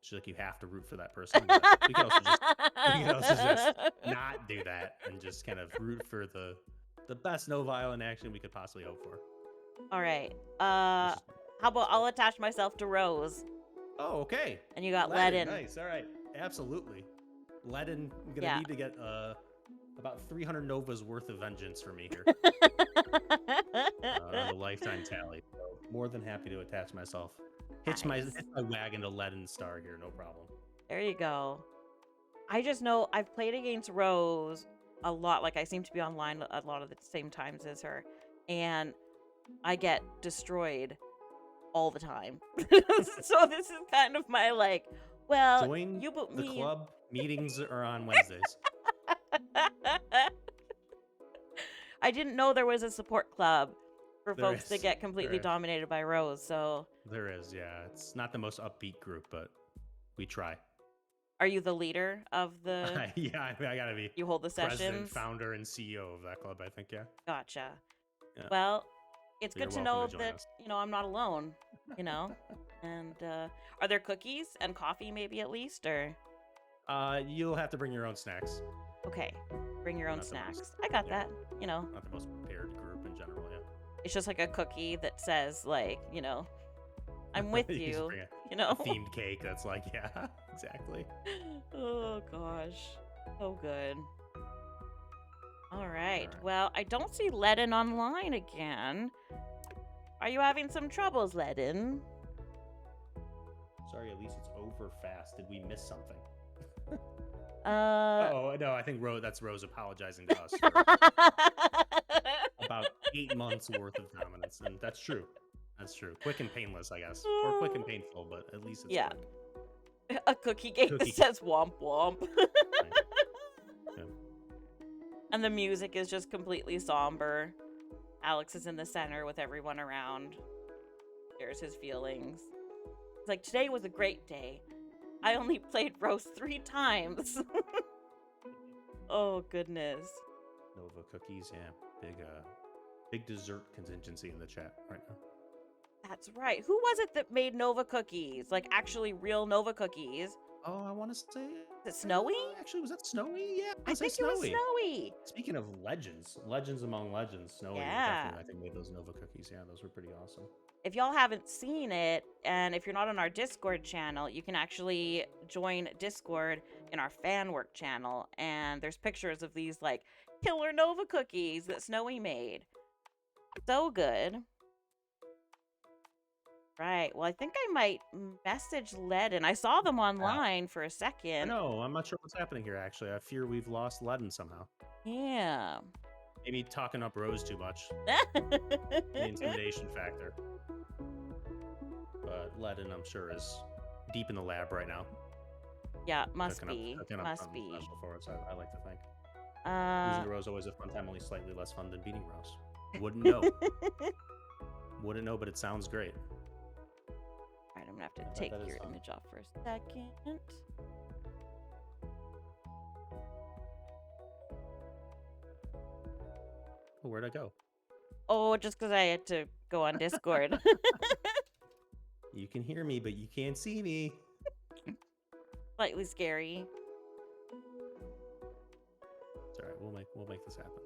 It's you have to root for that person. But we could also just not do that and just kind of root for the best Nova Island action we could possibly hope for. All right. How about I'll attach myself to Rose? Oh, okay. And you got Ledin. Nice. All right. Absolutely. Ledin gonna need to get about 300 Novas worth of vengeance for me here. On a lifetime tally. So more than happy to attach myself. Hitch my wagon to Ledin star here, no problem. There you go. I just know I've played against Rose a lot. I seem to be online a lot of the same times as her, and I get destroyed all the time. So this is kind of my join you put the me club. Meetings are on Wednesdays. I didn't know there was a support club for There folks is. that get completely There is. dominated by Rose. So There is, yeah. It's not the most upbeat group, but we try. are you the leader of the? Yeah, I gotta be. You hold the President, sessions. founder, and CEO of that club, I think, yeah. Gotcha. Yeah. Well, it's So good to you're know welcome to join that us. I'm not alone. And are there cookies and coffee, maybe at least, or? You'll have to bring your own snacks. Okay, bring your own Not the most- snacks. I got yeah. that. Not the most prepared group in general, yeah. It's just like a cookie that says I'm with You just you. bring a themed cake that's yeah, exactly. Oh gosh, so good. All right. right. Well, I don't see Ledin online again. Are you having some troubles, Ledin? Sorry, Elise, it's over fast. Did we miss something? Uh. Oh, no, I think that's Rose apologizing to us for about 8 months worth of dominance. And that's true. That's true. Quick and painless, I guess. Or quick and painful, but at least it's Yeah. quick. A cookie cake that Cookie says womp womp. Yeah. And the music is just completely somber. Alex is in the center with everyone around. Shares his feelings. It's today was a great day. I only played Rose 3 times. Oh, goodness. Nova cookies, yeah. Big dessert contingency in the chat right now. That's right. Who was it that made Nova cookies? Actually real Nova cookies? Oh, I want to say... Is it Snowy? Actually, was that Snowy? Yeah, I think it was Snowy. Speaking of legends among legends, Snowy Yeah. definitely, I think, made those Nova cookies. Yeah, those were pretty awesome. If y'all haven't seen it, and if you're not on our Discord channel, you can actually join Discord in our fan work channel, and there's pictures of these killer Nova cookies that Snowy made. So good. Right. Well, I think I might message Led, and I saw them online for a I second. know. I'm not sure what's happening here, actually. I fear we've lost Ledden somehow. Yeah. Maybe talking up Rose too much. The intimidation factor. But Ledden, I'm sure, is deep in the lab right now. Yeah, must Cooking be. up Must something be. special for us, I like to think. Losing to Rose always a fun time, only slightly less fun than beating Rose. Wouldn't know. Wouldn't know, but it sounds great. All right, I'm gonna have to take your image off for a second. Oh, where'd I go? Oh, just because I had to go on Discord. You can hear me, but you can't see me. Slightly scary. It's all right. We'll make this happen.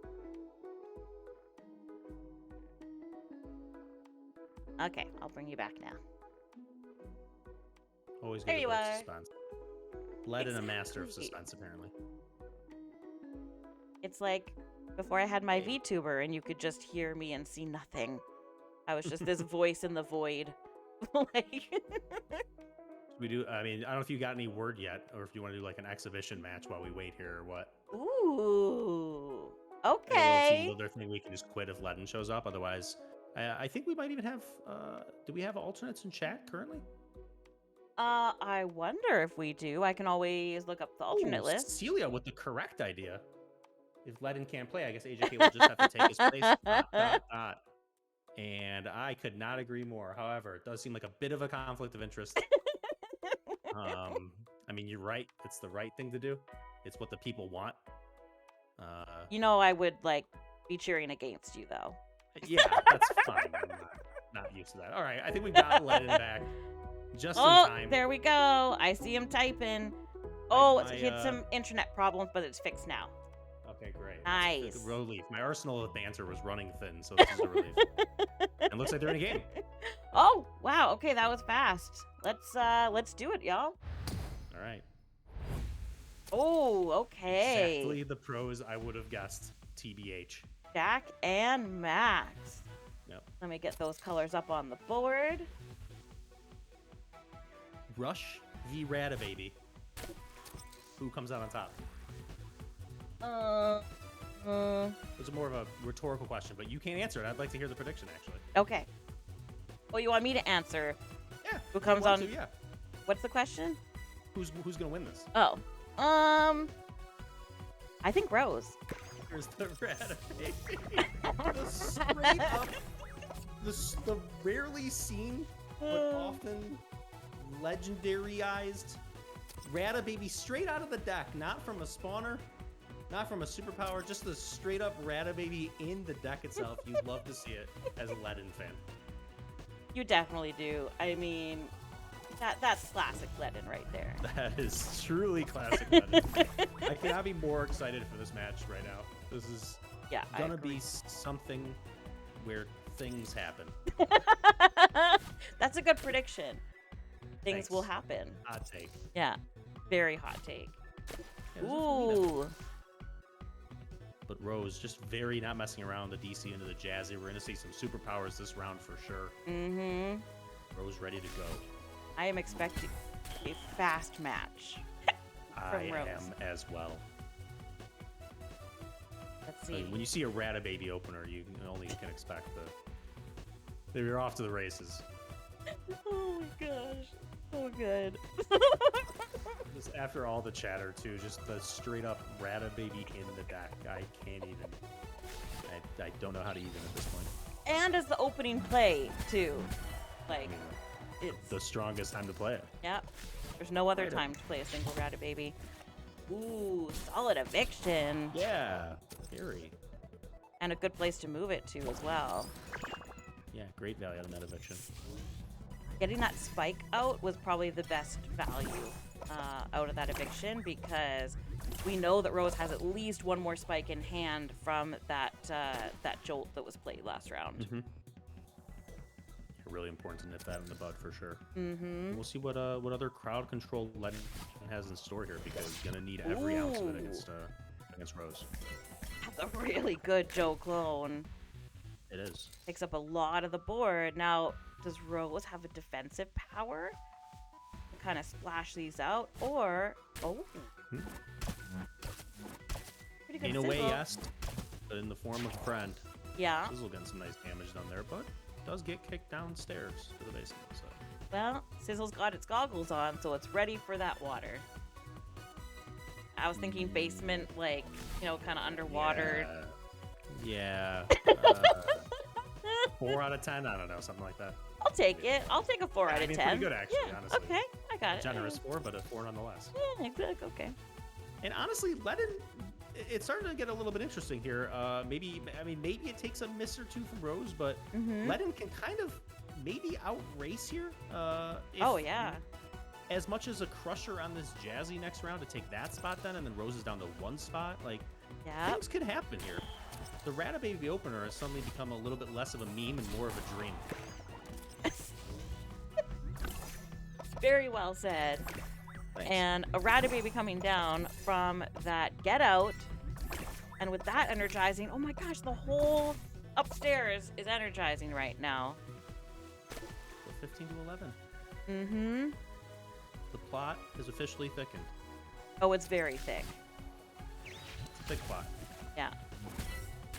Okay, I'll bring you back now. Always There good you to are. suspense. Ledden, a master of Exactly. suspense, apparently. It's like before I had my VTuber and you could just hear me and see nothing. I was just this voice in the void. Like We do. I mean, I don't know if you got any word yet, or if you want to do like an exhibition match while we wait here, or what. Ooh. A little team Okay. builder thing. We can just quit if Ledden shows up. Otherwise, I think we might even have. Do we have alternates in chat currently? I wonder if we do. I can always look up the alternate list. Celia with the correct idea. If Ledden can't play, I guess AJK will just have to take his place. ... And I could not agree more. However, it does seem like a bit of a conflict of interest. I mean, you're right. It's the right thing to do. It's what the people want. You know, I would like be cheering against you though. Yeah, that's fine. I'm not used to that. All right, I think we got Ledden back just in time. There we go. I see him typing. He had some internet problems, but it's fixed now. Okay, great. Nice. Relief. My arsenal of banter was running thin, so this is a relief. And looks like they're in a game. Oh, wow. Okay, that was fast. Let's do it, y'all. All right. Oh, okay. Exactly the pros I would have guessed. TBH. Jack and Max. Yep. Let me get those colors up on the board. Rush v. Radababy. Who comes out on top? It's more of a rhetorical question, but you can't answer it. I'd like to hear the prediction, actually. Okay. Oh, you want me to answer? Yeah. Who comes on? Yeah. What's the question? Who's gonna win this? Oh. I think Rose. Here's the Radababy. The straight up, the rarely seen but often legendaryized Radababy straight out of the deck, not from a spawner. Not from a superpower, just the straight up Radababy in the deck itself. You'd love to see it as a Ledden fan. You definitely do. I mean, that's classic Ledden right there. That is truly classic Ledden. I cannot be more excited for this match right now. This is gonna be something where things happen. That's a good prediction. Things Thanks. will happen. Hot take. Yeah, very hot take. Yeah, Ooh. But Rose just very not messing around the DC into the Jazzy. We're gonna see some superpowers this round for sure. Mm-hmm. Rose ready to go. I am expecting a fast match. I am as well. Let's see. I mean, when you see a Radababy opener, you only can expect that you're off to the races. Oh my gosh. So good. Just after all the chatter too, just the straight up Radababy in the deck. I can't even. I don't know how to even at this point. And as the opening play too. Like, I mean, it's the strongest time to play it. Yep. There's no other time to play a single Radababy. Ooh, solid eviction. Yeah, very. And a good place to move it to as well. Yeah, great value out of that eviction. Getting that spike out was probably the best value out of that eviction, because we know that Rose has at least one more spike in hand from that jolt that was played last round. Mm-hmm. Really important to nip that in the bud for sure. Mm-hmm. We'll see what other crowd control Ledden has in store here, because he's gonna need every ounce of it against Rose. That's a really good Joe clone. It is. Takes up a lot of the board. Now, does Rose have a defensive power to kind of splash these out? Or, oh. Pretty good In a way, sizzle. yes. But in the form of a friend. Yeah. Sizzle getting some nice damage done there, but does get kicked downstairs to the basement. So. Well, Sizzle's got its goggles on, so it's ready for that water. I was thinking basement, like, you know, kind of underwater. Yeah. 4 out of 10. I don't know, something like that. I'll take it. I'll take a 4 out of 10. Pretty good, actually. Yeah. Honestly. Okay, I got it. Generous 4, but a 4 nonetheless. Yeah, good. Okay. And honestly, it's starting to get a little bit interesting here. Maybe it takes a miss or two from Rose, but Ledin can kind of maybe outrace here. Oh yeah. As much as a crusher on this Jazzy next round to take that spot then, and then Rose is down to 1 spot. Like, things could happen here. The Ratababy opener has suddenly become a little bit less of a meme and more of a dream. Very well said. Thanks. And a Ratababy coming down from that get out, and with that energizing, oh my gosh, the whole upstairs is energizing right now. So 15 to 11. Mm-hmm. The plot is officially thickened. Oh, it's very thick. It's a thick plot. Yeah.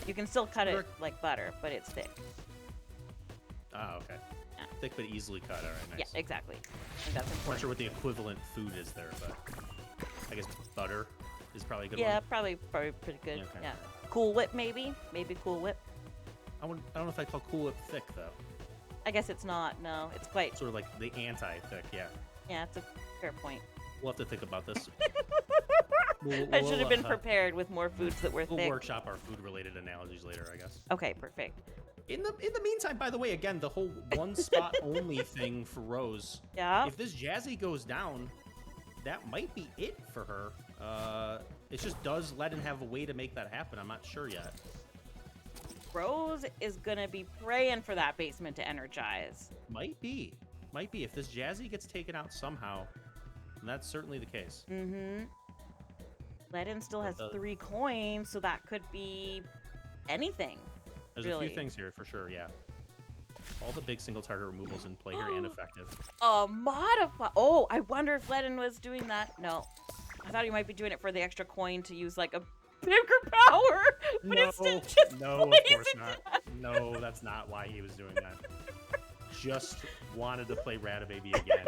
You can still cut it like butter, but it's thick. Ah, okay. Yeah. Thick but easily cut. All right, nice. Yeah, exactly. I think that's I'm not important. sure what the equivalent food is there, but I guess butter is probably a good Yeah, one. probably pretty good. Okay. Yeah. Cool Whip, maybe? Maybe Cool Whip. I don't know if I call Cool Whip thick, though. I guess it's not. No, it's quite. Sort of like the anti-thick, yeah. Yeah, it's a fair point. We'll have to think about this. I should have been prepared with more foods that were We'll thick. workshop our food-related analogies later, I guess. Okay, perfect. In the meantime, by the way, again, the whole 1 spot only thing for Rose. Yeah. If this Jazzy goes down, that might be it for her. It just does Ledin have a way to make that happen. I'm not sure yet. Rose is gonna be praying for that basement to energize. Might be. If this Jazzy gets taken out somehow, then that's certainly the case. Mm-hmm. Ledin still has 3 coins, so that could be anything. There's really. a few things here for sure, yeah. All the big single target removals in play here and effective. Modify. Oh, I wonder if Ledin was doing that. No. I thought he might be doing it for the extra coin to use like a bigger power, but instead just no, of plays course it not. down. No, that's not why he was doing that. Just wanted to play Ratababy again.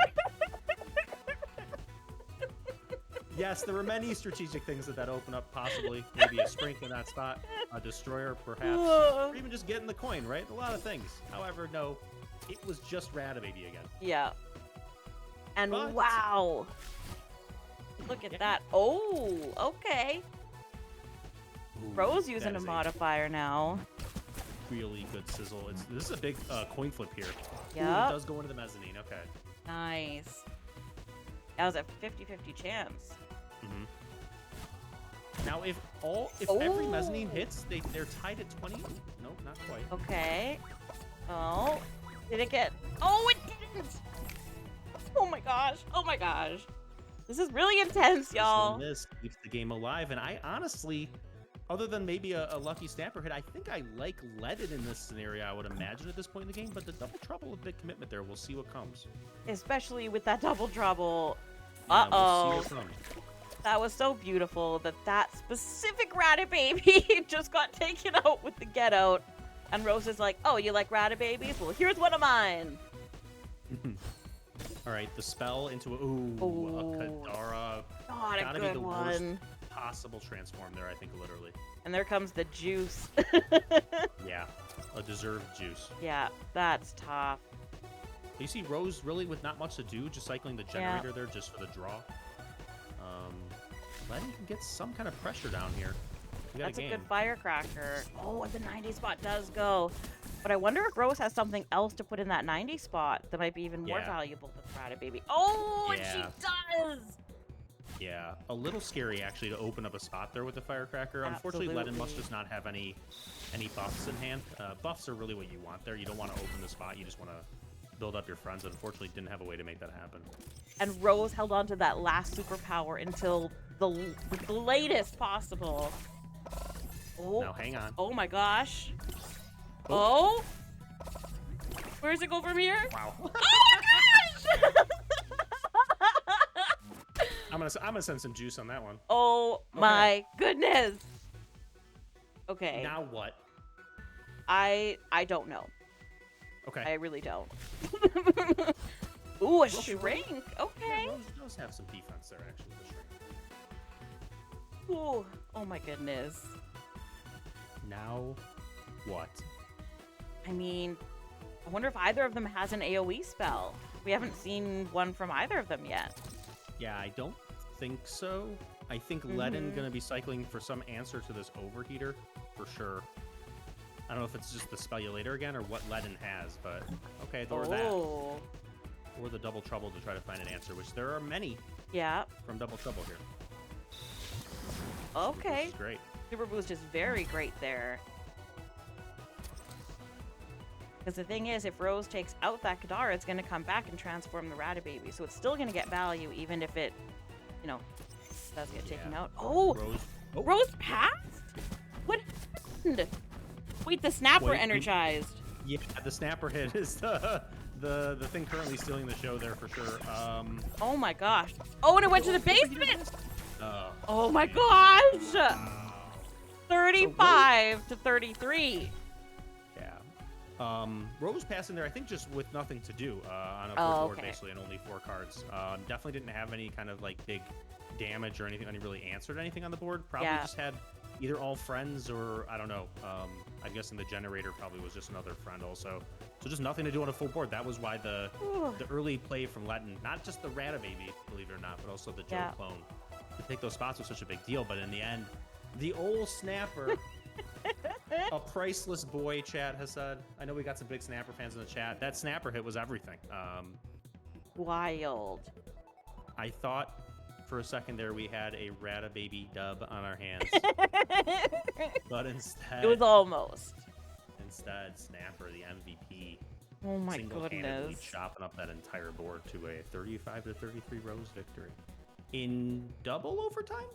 Yes, there were many strategic things that open up, possibly. Maybe a Sprink in that spot, a Destroyer, perhaps, or even just getting the coin, right? A lot of things. However, no, it was just Ratababy again. Yeah. And But- wow. Look at that. Oh, okay. Ooh, Rose using that a is modifier now. really good sizzle. This is a big coin flip here. Ooh, Yep. it does go into the mezzanine. Okay. Nice. That was a 50-50 chance. Now, if every mezzanine hits, they're tied at 20. Nope, not quite. Okay. Oh. Did it get... Oh, it didn't! Oh my gosh. Oh my gosh. This is really intense, y'all. This keeps the game alive, and I honestly, other than maybe a lucky stamper hit, I think I like Ledin in this scenario, I would imagine, at this point in the game, but the double trouble, a big commitment there. We'll see what comes. Especially with that double trouble. Yeah, Uh-oh. we'll see what comes. That was so beautiful that specific Ratababy just got taken out with the get out. And Rose is like, oh, you like Ratababies? Well, here's one of mine. All right, the spell into a Kadara. God, a Gotta be good the worst one. possible transform there, I think, literally. And there comes the juice. Yeah, a deserved juice. Yeah, that's tough. You see Rose really with not much to do, just cycling the generator there just for the draw. Ledin can get some kind of pressure down here. That's a good firecracker. Oh, the 90 spot does go. But I wonder if Rose has something else to put in that 90 spot that might be even more valuable than Ratababy. Oh, and she does! Yeah, a little scary actually to open up a spot there with the firecracker. Absolutely. Unfortunately, Ledin must just not have any buffs in hand. Buffs are really what you want there. You don't want to open the spot. You just want to build up your friends. Unfortunately, didn't have a way to make that happen. And Rose held on to that last superpower until the latest possible. Oh, Now, hang on. oh my gosh. Oh! Where's it go from here? Wow. Oh my gosh! I'm gonna send some juice on that one. Oh my goodness. Okay. Now what? I don't know. Okay. I really don't. Ooh, a shrink. Okay. Yeah, Rose does have some defense there, actually, with the shrink. Ooh. Oh my goodness. Now what? I mean, I wonder if either of them has an AoE spell. We haven't seen one from either of them yet. Yeah, I don't think so. I think Ledin gonna be cycling for some answer to this overheater for sure. I don't know if it's just the spellulator again or what Ledin has, but okay, or that. Or the double trouble to try to find an answer, which there are many. Yeah. From double trouble here. Okay. Which is great. Super boost is very great there. Because the thing is, if Rose takes out that Kadara, it's going to come back and transform the Ratababy. So it's still going to get value, even if it, you know, does get taken out. Oh! Rose passed? What happened? Wait, the Snapper energized. Yeah, the Snapper hit is the thing currently stealing the show there for sure. Oh my gosh. Oh, and it went to the basement! Oh my gosh! 35 to 33. Yeah. Rose passing there, I think, just with nothing to do on a full board, basically, and only 4 cards. Definitely didn't have any kind of like big damage or anything. When he really answered anything on the board. Probably just had either all friends or I don't know. I'm guessing the generator probably was just another friend also. So just nothing to do on a full board. That was why the early play from Ledin, not just the Ratababy, believe it or not, but also the Joe clone, to take those spots was such a big deal. But in the end, the old Snapper. A priceless boy, chat has said. I know we got some big Snapper fans in the chat. That Snapper hit was everything. Wild. I thought for a second there we had a Ratababy dub on our hands. But instead... It was almost. Instead, Snapper, the MVP, oh my single-handedly goodness, chopping up that entire board to a 35 to 33 Rose victory. In double overtime?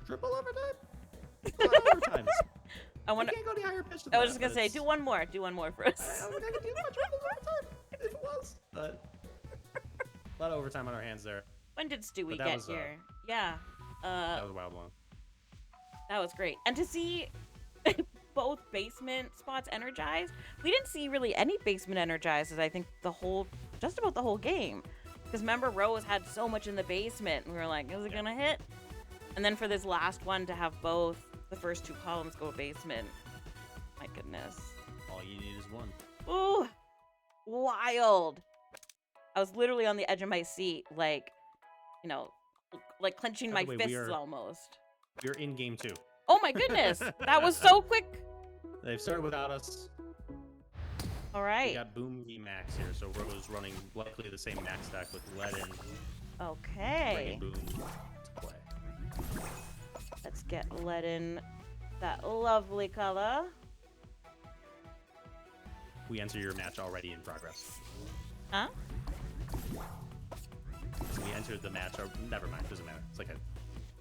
Triple overtime? Overtime. I want to. Can't go any higher pitch than I was that, just gonna say, do one more for us. I was gonna do much triple overtime if it was, but a lot of overtime on our hands there. When did Stewie get here? Yeah. That was a wild one. That was great, and to see both basement spots energized. We didn't see really any basement energized, as I think just about the whole game. Because remember, Rose had so much in the basement, and we were like, is it gonna hit? And then for this last one to have both the first 2 columns go basement. My goodness. All you need is one. Ooh, wild. I was literally on the edge of my seat, like, you know, like clenching my fists almost. We're in game 2. Oh my goodness, that was so quick. They've started without us. All right. We got Boom V Max here, so Rose running likely the same max stack with Ledin. Okay. Boom to play. Let's get Ledin that lovely color. We enter your match already in progress. Huh? So we entered the match. Never mind, doesn't matter. It's like a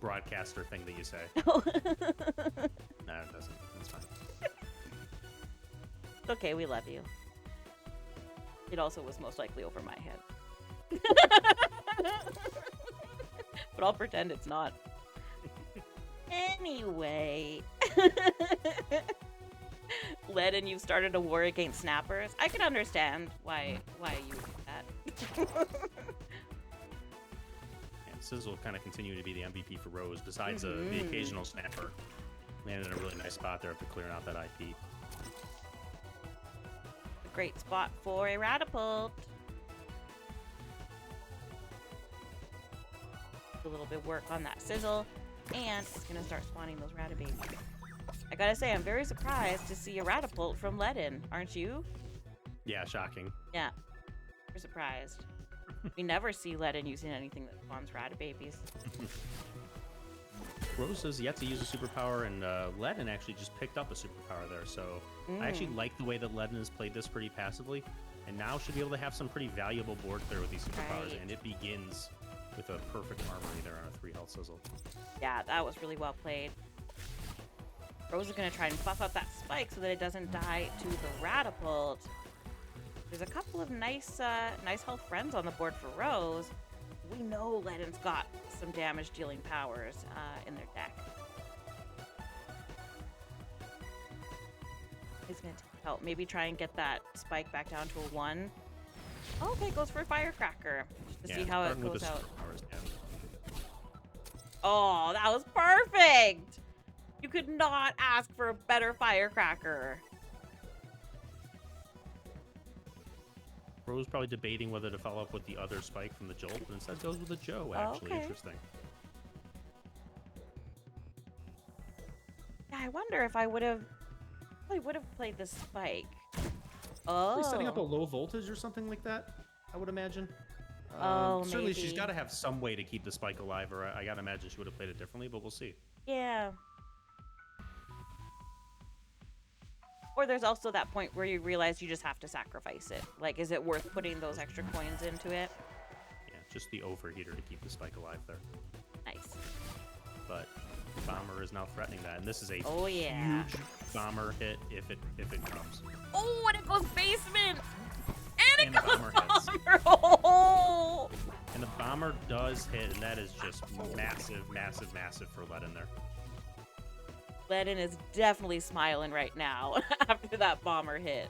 broadcaster thing that you say. No, it doesn't. That's fine. It's okay, we love you. It also was most likely over my head. But I'll pretend it's not. Anyway. Ledin, you've started a war against Snappers. I can understand why you do that. And Sizzle kind of continue to be the MVP for Rose, besides the occasional Snapper. Landed in a really nice spot there after clearing out that IP. A great spot for a Ratapult. A little bit of work on that Sizzle, and it's gonna start spawning those Ratababies. I gotta say, I'm very surprised to see a Ratapult from Ledin, aren't you? Yeah, shocking. Yeah, we're surprised. We never see Ledin using anything that spawns Ratababies. Rose has yet to use a superpower, and Ledin actually just picked up a superpower there, so I actually like the way that Ledin has played this pretty passively, and now should be able to have some pretty valuable board clear with these superpowers, and it begins with a perfect armory there on a 3 health Sizzle. Yeah, that was really well played. Rose is going to try and buff up that spike so that it doesn't die to the Ratapult. There's a couple of nice health friends on the board for Rose. We know Ledden's got some damage dealing powers in their deck. He's going to take out, maybe try and get that spike back down to a 1. Okay, goes for Firecracker just to see how it goes out. Oh, that was perfect! You could not ask for a better Firecracker. Rose probably debating whether to follow up with the other spike from the Jolt, but instead goes with the Joe, actually. Okay. Interesting. Yeah, I wonder if I would have played the spike. Oh. Setting up a low voltage or something like that, I would imagine. Certainly maybe. She's got to have some way to keep the spike alive, or I got to imagine she would have played it differently, but we'll see. Yeah. Or there's also that point where you realize you just have to sacrifice it. Like, is it worth putting those extra coins into it? Yeah, just the overheater to keep the spike alive there. Nice. But Bomber is now threatening that, and this is a yeah. huge Bomber hit if it comes. Oh, and it goes basement! And it the goes Bomber hits. Bomber! Oh! And the Bomber does hit, and that is just massive, massive, massive for Ledden there. Ledden is definitely smiling right now after that Bomber hit.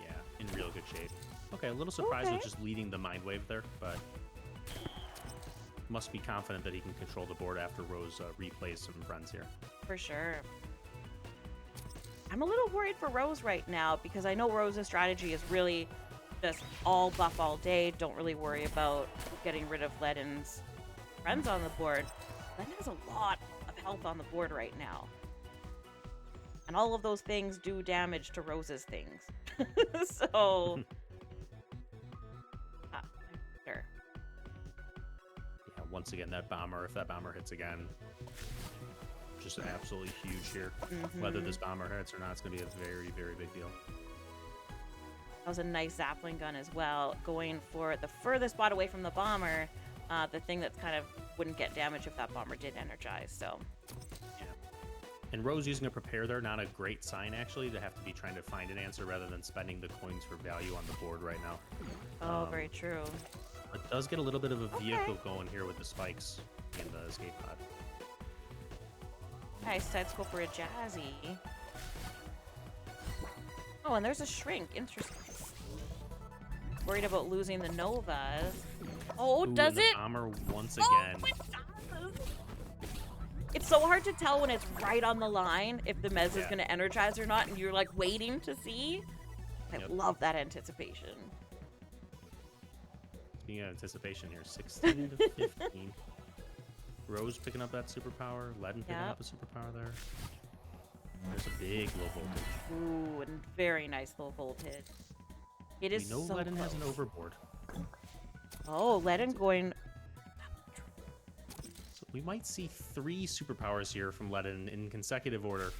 Yeah, in real good shape. Okay, a little surprised with just leading the Mind Wave there, but must be confident that he can control the board after Rose replays some friends here. For sure. I'm a little worried for Rose right now because I know Rose's strategy is really just all buff all day. Don't really worry about getting rid of Ledden's friends on the board. Ledden has a lot of health on the board right now. And all of those things do damage to Rose's things. So... sure. Yeah, once again, that Bomber, if that Bomber hits again, just absolutely huge here. Whether this Bomber hits or not, it's going to be a very, very big deal. That was a nice Zapling gun as well, going for the furthest spot away from the Bomber, the thing that's kind of wouldn't get damage if that Bomber did energize, so. Yeah. And Rose using a prepare there, not a great sign, actually, to have to be trying to find an answer rather than spending the coins for value on the board right now. Oh, very true. It does get a little bit of a vehicle going here with the spikes in the escape pod. Nice, let's go for a Jazzy. Oh, and there's a Shrink. Interesting. Worried about losing the Novas. Oh, Ooh, does and the it? Bomber once Oh, again. it does. It's so hard to tell when it's right on the line if the Mez is going to energize or not, and you're like waiting to see. I love that anticipation. Speaking of anticipation here, 16 to 15. Rose picking up that superpower. Ledden picking up a superpower there. There's a big low voltage. Ooh, and very nice low voltage. It is so Ledden close. has an overboard. Oh, Ledden going... So we might see 3 superpowers here from Ledden in consecutive order.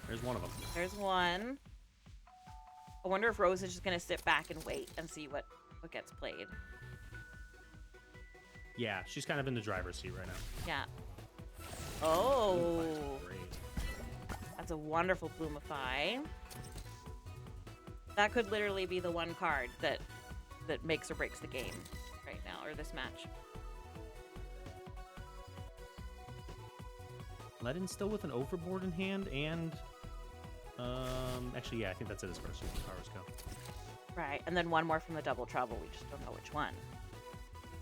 There's one of them. There's one. I wonder if Rose is just going to sit back and wait and see what gets played. Yeah, she's kind of in the driver's seat right now. Yeah. Oh. That's great. That's a wonderful Bloomify. That could literally be the one card that makes or breaks the game right now, or this match. Ledden still with an overboard in hand, and actually, yeah, I think that's it as far as superpowers go. Right, and then one more from the Double Trouble. We just don't know which one.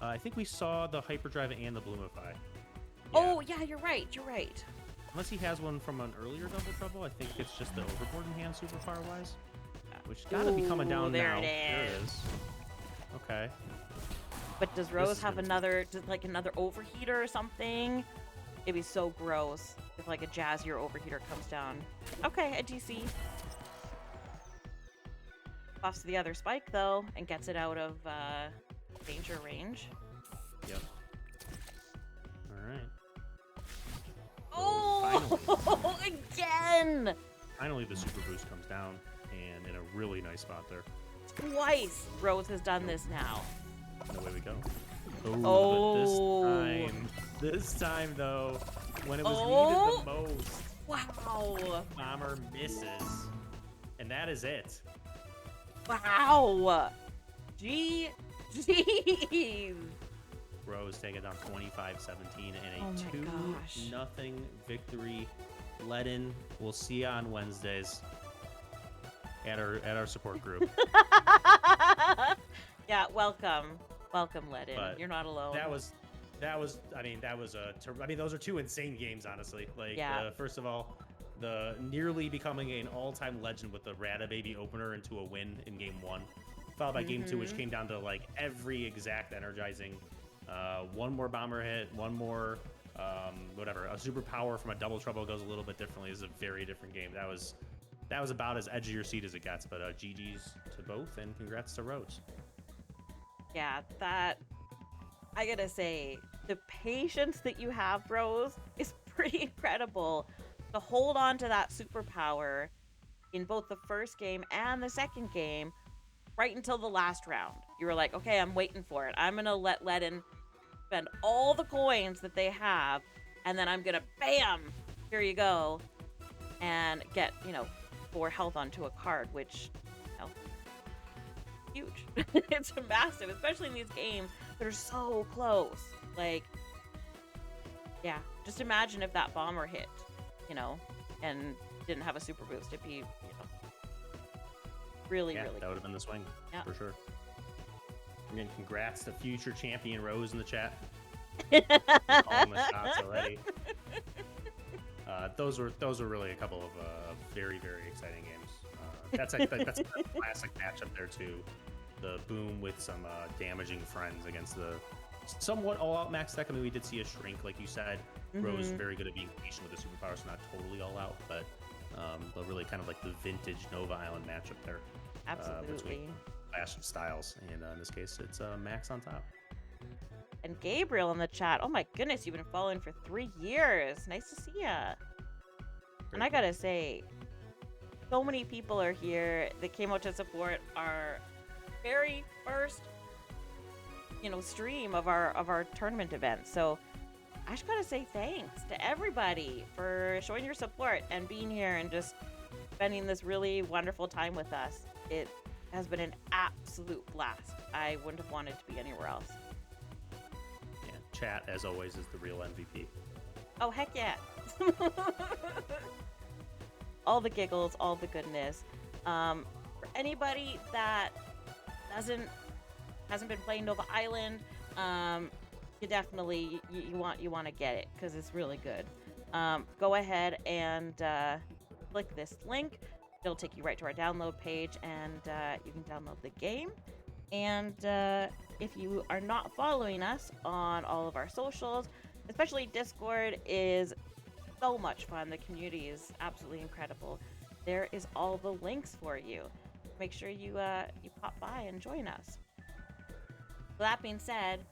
I think we saw the Hyperdrive and the Bloomify. Yeah. Oh, yeah, you're right. You're right. Unless he has one from an earlier Double Trouble, I think it's just the overboard in hand superpower-wise. Which gotta be coming down there now. It is. There it is. Okay. But does Rose have another overheater or something? It'd be so gross if like a Jazzy or overheater comes down. Okay, a DC. Buffs the other spike though and gets it out of danger range. Yep. All right. Oh, again! Finally, the super boost comes down, and in a really nice spot there. Twice Rose has done this now. And away we go. Oh. But this time though, when it was Oh! needed the most. Wow. Bomber misses. And that is it. Wow. Jeez. Rose taking down 25-17 in Oh a my gosh. 2-0 victory. Ledin, we'll see you on Wednesdays at our support group. Yeah, welcome, Ledin. But You're not alone. Those are two insane games, honestly. Like, Yeah. first of all, the nearly becoming an all-time legend with the Rata Baby opener into a win in game 1, followed by game 2, which came down to like every exact energizing. One more bomber hit, one more whatever. A superpower from a double trouble goes a little bit differently. This is a very different game. That was about as edge of your seat as it gets. But GG's to both, and congrats to Rose. Yeah, that, I gotta say, the patience that you have, Rose, is pretty incredible. To hold on to that superpower in both the first game and the second game, right until the last round. You were like, okay, I'm waiting for it. I'm gonna let Ledin spend all the coins that they have, and then I'm gonna, bam, here you go, and get, 4 health onto a card, which, huge. It's massive, especially in these games that are so close. Like, yeah, just imagine if that bomber hit, and didn't have a super boost. It'd be, really, Yeah, really that would have been the swing, Yeah. for sure. Again, congrats to future champion Rose in the chat. cool. Calling the shots already. Those were really a couple of very, very exciting games. That's a classic matchup there too. The boom with some damaging friends against the somewhat all-out max deck. I mean, we did see a shrink, like you said. Rose is very good at being patient with the superpower, so not totally all out, but really kind of like the vintage Nova Island matchup there. Absolutely. Between fashion styles, and in this case, it's Max on top. And Gabriel in the chat. Oh my goodness, you've been following for 3 years. Nice to see ya. And I gotta say, so many people are here that came out to support our very first, stream of our tournament event. So I just gotta say thanks to everybody for showing your support and being here and just spending this really wonderful time with us. It has been an absolute blast. I wouldn't have wanted to be anywhere else. Yeah, chat as always is the real MVP. Oh, heck yeah. All the giggles, all the goodness. For anybody that hasn't been playing Nova Island, you definitely you want to get it because it's really good. Go ahead and click this link. It'll take you right to our download page, and you can download the game. And if you are not following us on all of our socials, especially Discord is so much fun. The community is absolutely incredible. There is all the links for you. Make sure you pop by and join us. So that being said,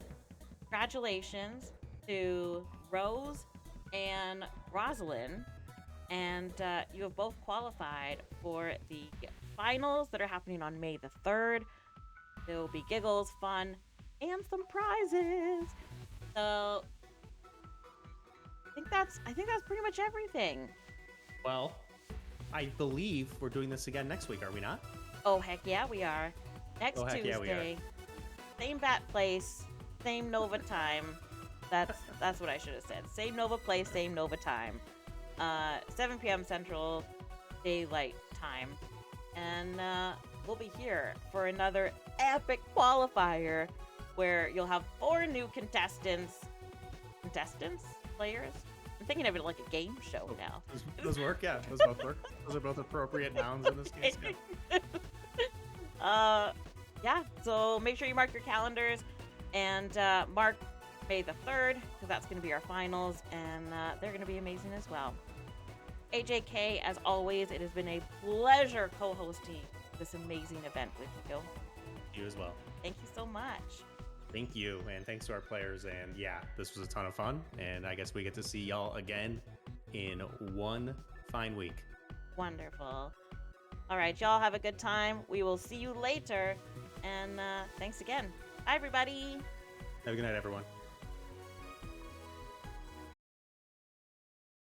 congratulations to Rose and Rosalind, and you have both qualified for the finals that are happening on May the 3rd. There will be giggles, fun, and some prizes. So I think that's pretty much everything. Well, I believe we're doing this again next week, are we not? Oh heck yeah, we are. Next heck Tuesday, yeah, we are. Same bat place, same Nova time. That's what I should have said. Same Nova place, same Nova time. 7 p.m. Central Daylight Time, and we'll be here for another epic qualifier where you'll have 4 new players. I'm thinking of it like a game show now. Those work, yeah. Those both work. Those are both appropriate nouns in this case. Yeah. So make sure you mark your calendars and mark May the 3rd because that's going to be our finals, and they're going to be amazing as well. AJK, as always, it has been a pleasure co-hosting this amazing event with you. You as well. Thank you so much. Thank you, and thanks to our players. And yeah, this was a ton of fun, and I guess we get to see y'all again in one fine week. Wonderful. All right, y'all have a good time. We will see you later, and thanks again. Bye, everybody. Have a good night, everyone.